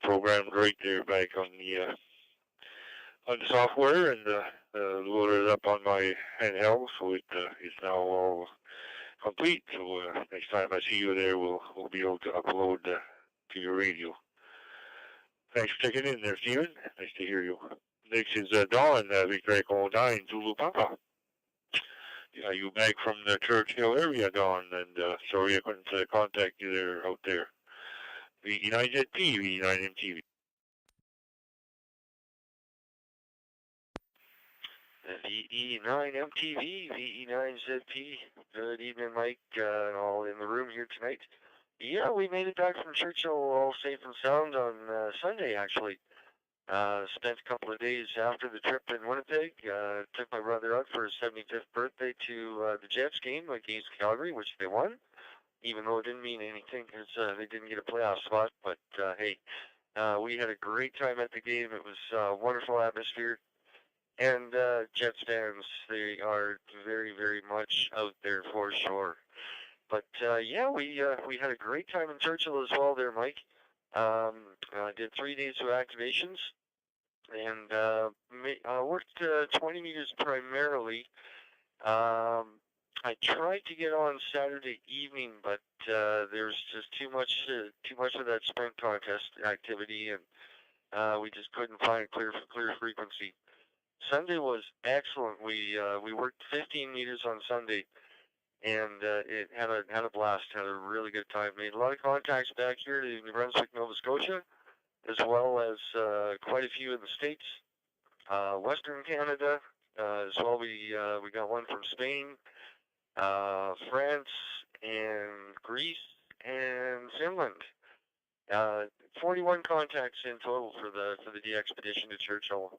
programmed right there back on the software, and loaded it up on my handheld, so it's now all complete. So next time I see you there, we'll be able to upload to your radio. Thanks for checking in there, Steven. Nice to hear you. Next is Dawn, Victor Echo 9, Zulu Papa. Yeah, you back from the Churchill area, Dawn, and sorry I couldn't contact you there out there. VE9ZP, VE9MTV. VE9MTV, VE9ZP. Good evening, Mike, and all in the room here tonight. Yeah, we made it back from Churchill all safe and sound on Sunday, actually. Spent a couple of days after the trip in Winnipeg. Took my brother out for his 75th birthday to the Jets game against Calgary, which they won. even though it didn't mean anything because they didn't get a playoff spot. But hey, we had a great time at the game. It was a wonderful atmosphere. And Jets fans, they are very, very much out there for sure. But yeah, we had a great time in Churchill as well there, Mike. I did 3 days of activations and worked 20 meters primarily. I tried to get on Saturday evening, but there's just too much of that sprint contest activity, and we just couldn't find clear frequency. Sunday was excellent. We worked 15 meters on Sunday, and it had a blast. Had a really good time. Made a lot of contacts back here in New Brunswick, Nova Scotia, as well as quite a few in the States, Western Canada, as well. We got one from Spain, France, and Greece, and Finland. 41 contacts in total for the D expedition to Churchill,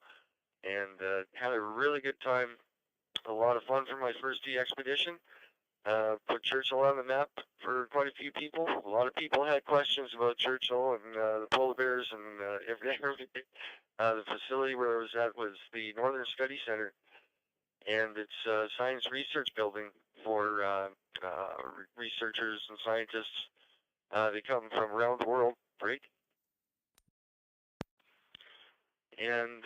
and had a really good time. A lot of fun for my first D expedition. Put Churchill on the map for quite a few people. A lot of people had questions about Churchill and the polar bears and everything. The facility where I was at was the Northern Study Center, and it's a science research building for researchers and scientists. They come from around the world, right? And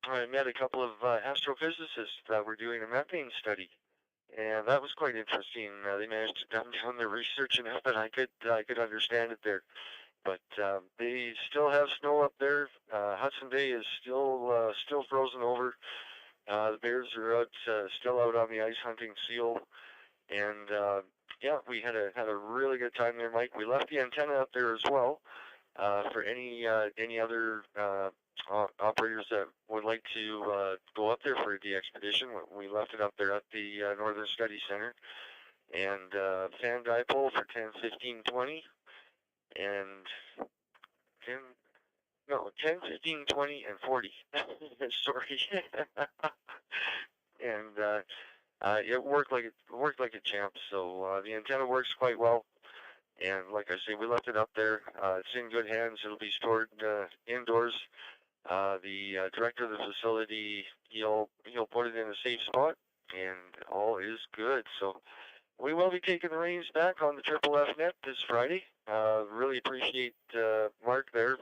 I met a couple of astrophysicists that were doing a methane study, and that was quite interesting. They managed to dumb down their research enough that I could understand it there. But they still have snow up there. Hudson Bay is still frozen over. The bears are still out on the ice hunting seal, and yeah, we had a really good time there, Mike. We left the antenna up there as well for any other operators that would like to go up there for a D expedition. We left it up there at the Northern Study Center, and fan dipole for 10, 15, 20, and 10, 15, 20, and 40. Sorry. And it worked like a champ. So the antenna works quite well. And like I say, we left it up there. It's in good hands. It'll be stored indoors. The director of the facility, he'll put it in a safe spot, and all is good. So we will be taking the reins back on the Triple F net this Friday. Really appreciate Mark there,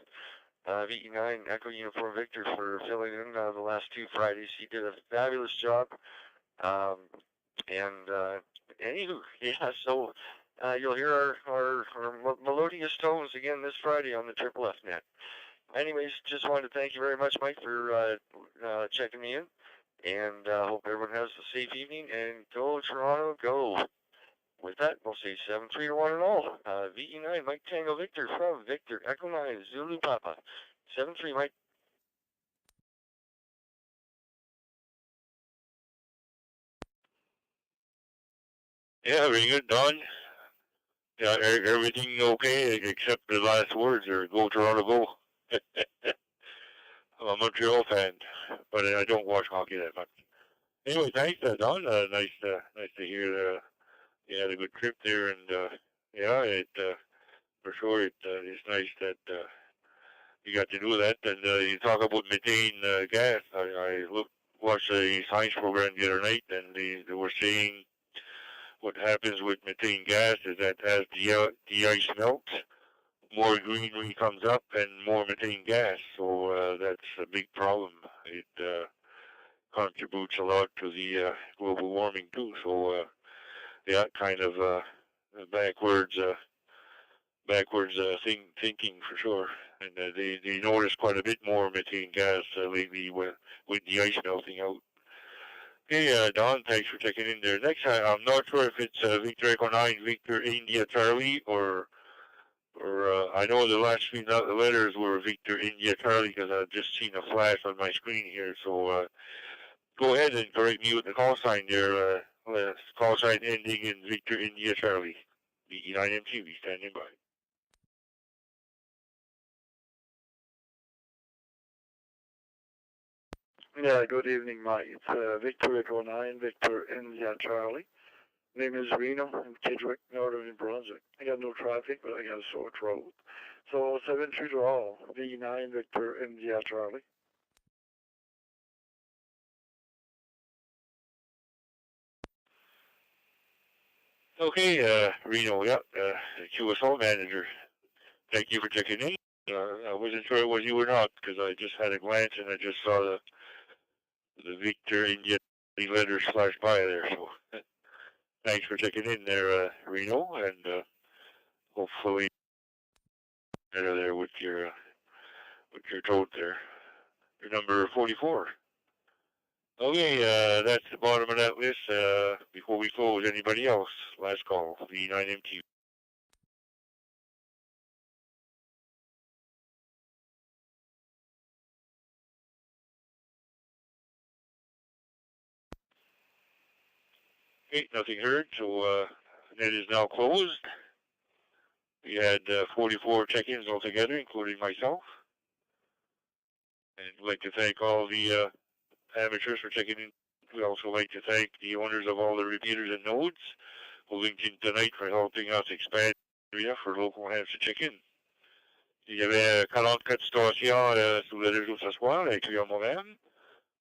VE9 Echo Uniform Victor, for filling in the last 2 Fridays. He did a fabulous job. Anywho, yeah, so you'll hear our melodious tones again this Friday on the Triple F net. Anyways, just wanted to thank you very much, Mike, for checking me in, and hope everyone has a safe evening, and go Toronto, go. With that, we'll say 7-3 to 1 and all. VE9 Mike Tango Victor from Victor Echo 9 Zulu Papa. 7-3, Mike. Yeah, very good, Don. Yeah, everything okay except the last words are "Go Toronto, go." I'm a Montreal fan, but I don't watch hockey that much. Anyway, thanks, Don. Nice to hear you had a good trip there, and yeah, for sure it's nice that you got to do that. And you talk about methane gas. I watched a science program the other night, and they were saying what happens with methane gas is that as the ice melts, more greenery comes up and more methane gas. So that's a big problem. It contributes a lot to the global warming too. So yeah, kind of backwards thinking for sure. And they notice quite a bit more methane gas lately with the ice melting out. Okay, Don, thanks for checking in there. Next, I'm not sure if it's Victor Echo 9, Victor India Charlie, or I know the last 3 letters were Victor India Charlie because I've just seen a flash on my screen here. So go ahead and correct me with the call sign there. Call sign ending in Victor India Charlie. VE9MTV standing by. Yeah, good evening, Mike. It's Victor Echo 9, Victor India Charlie. name is Reno in Kedgwick, northern New Brunswick. I got no traffic, but I got a sore throat. So 7-3 to all, V9 Victor India Charlie. Okay, Reno, yeah, QSO manager. Thank you for checking in. I wasn't sure it was you or not because I just had a glance and I just saw the Victor India letters flash by there. So thanks for checking in there, Reno, and hopefully better there with your tote there. Your number 44. Okay, that's the bottom of that list. Before we close, anybody else? Last call, V9MT. Okay, nothing heard, so net is now closed. We had 44 check-ins altogether, including myself. And I'd like to thank all the amateurs for checking in. We'd also like to thank the owners of all the repeaters and nodes who linked in tonight for helping us expand the area for local hands to check in. Il y avait 44 stations sur le réseau ce soir, incluant moi-même.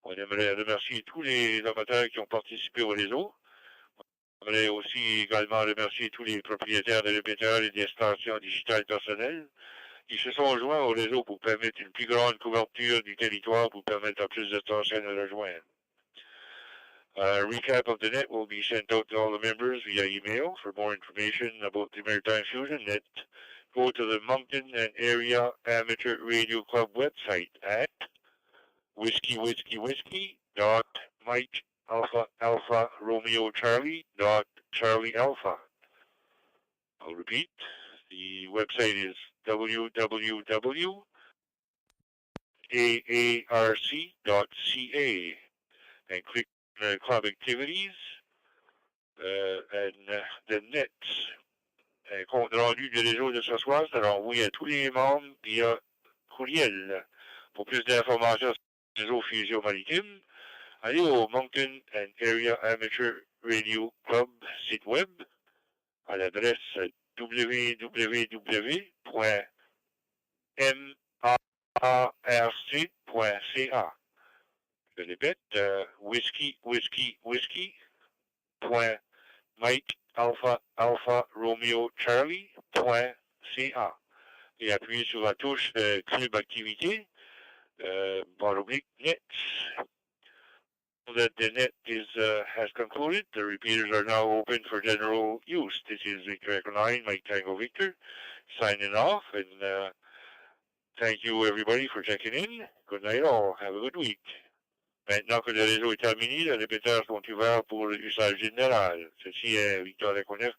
On aimerait remercier tous les amateurs qui ont participé au réseau. On aimerait aussi également remercier tous les propriétaires de répéteurs et des stations digitales personnelles qui se sont joints au réseau pour permettre une plus grande couverture du territoire pour permettre à plus de stations de rejoindre. A recap of the net will be sent out to all the members via email. For more information about the Maritime Fusion Net, go to the Moncton and Area Amateur Radio Club website at whiskey.mike.alpha.alpha.romeo.charlie.charlie.alpha. I'll repeat. The website is www.aarc.ca and click club activities and the nets. Un compte rendu du réseau de ce soir sera envoyé à tous les membres via courriel. Pour plus d'informations sur le réseau Fusion Maritime, allez au Moncton and Area Amateur Radio Club site web à l'adresse www.maarc.ca. Je répète, whiskey.mike.alpha.alpha.romeo.charlie.ca. Et appuyez sur la touche Club Activité, /nets. That the net has concluded. The repeaters are now open for general use. This is Victor Echo 9, Mike Tango Victor, signing off, and thank you everybody for checking in. Good night all. Have a good week. Maintenant que le réseau est terminé, les répéteurs sont ouverts pour l'usage général. Ceci est Victor Echo 9, Mike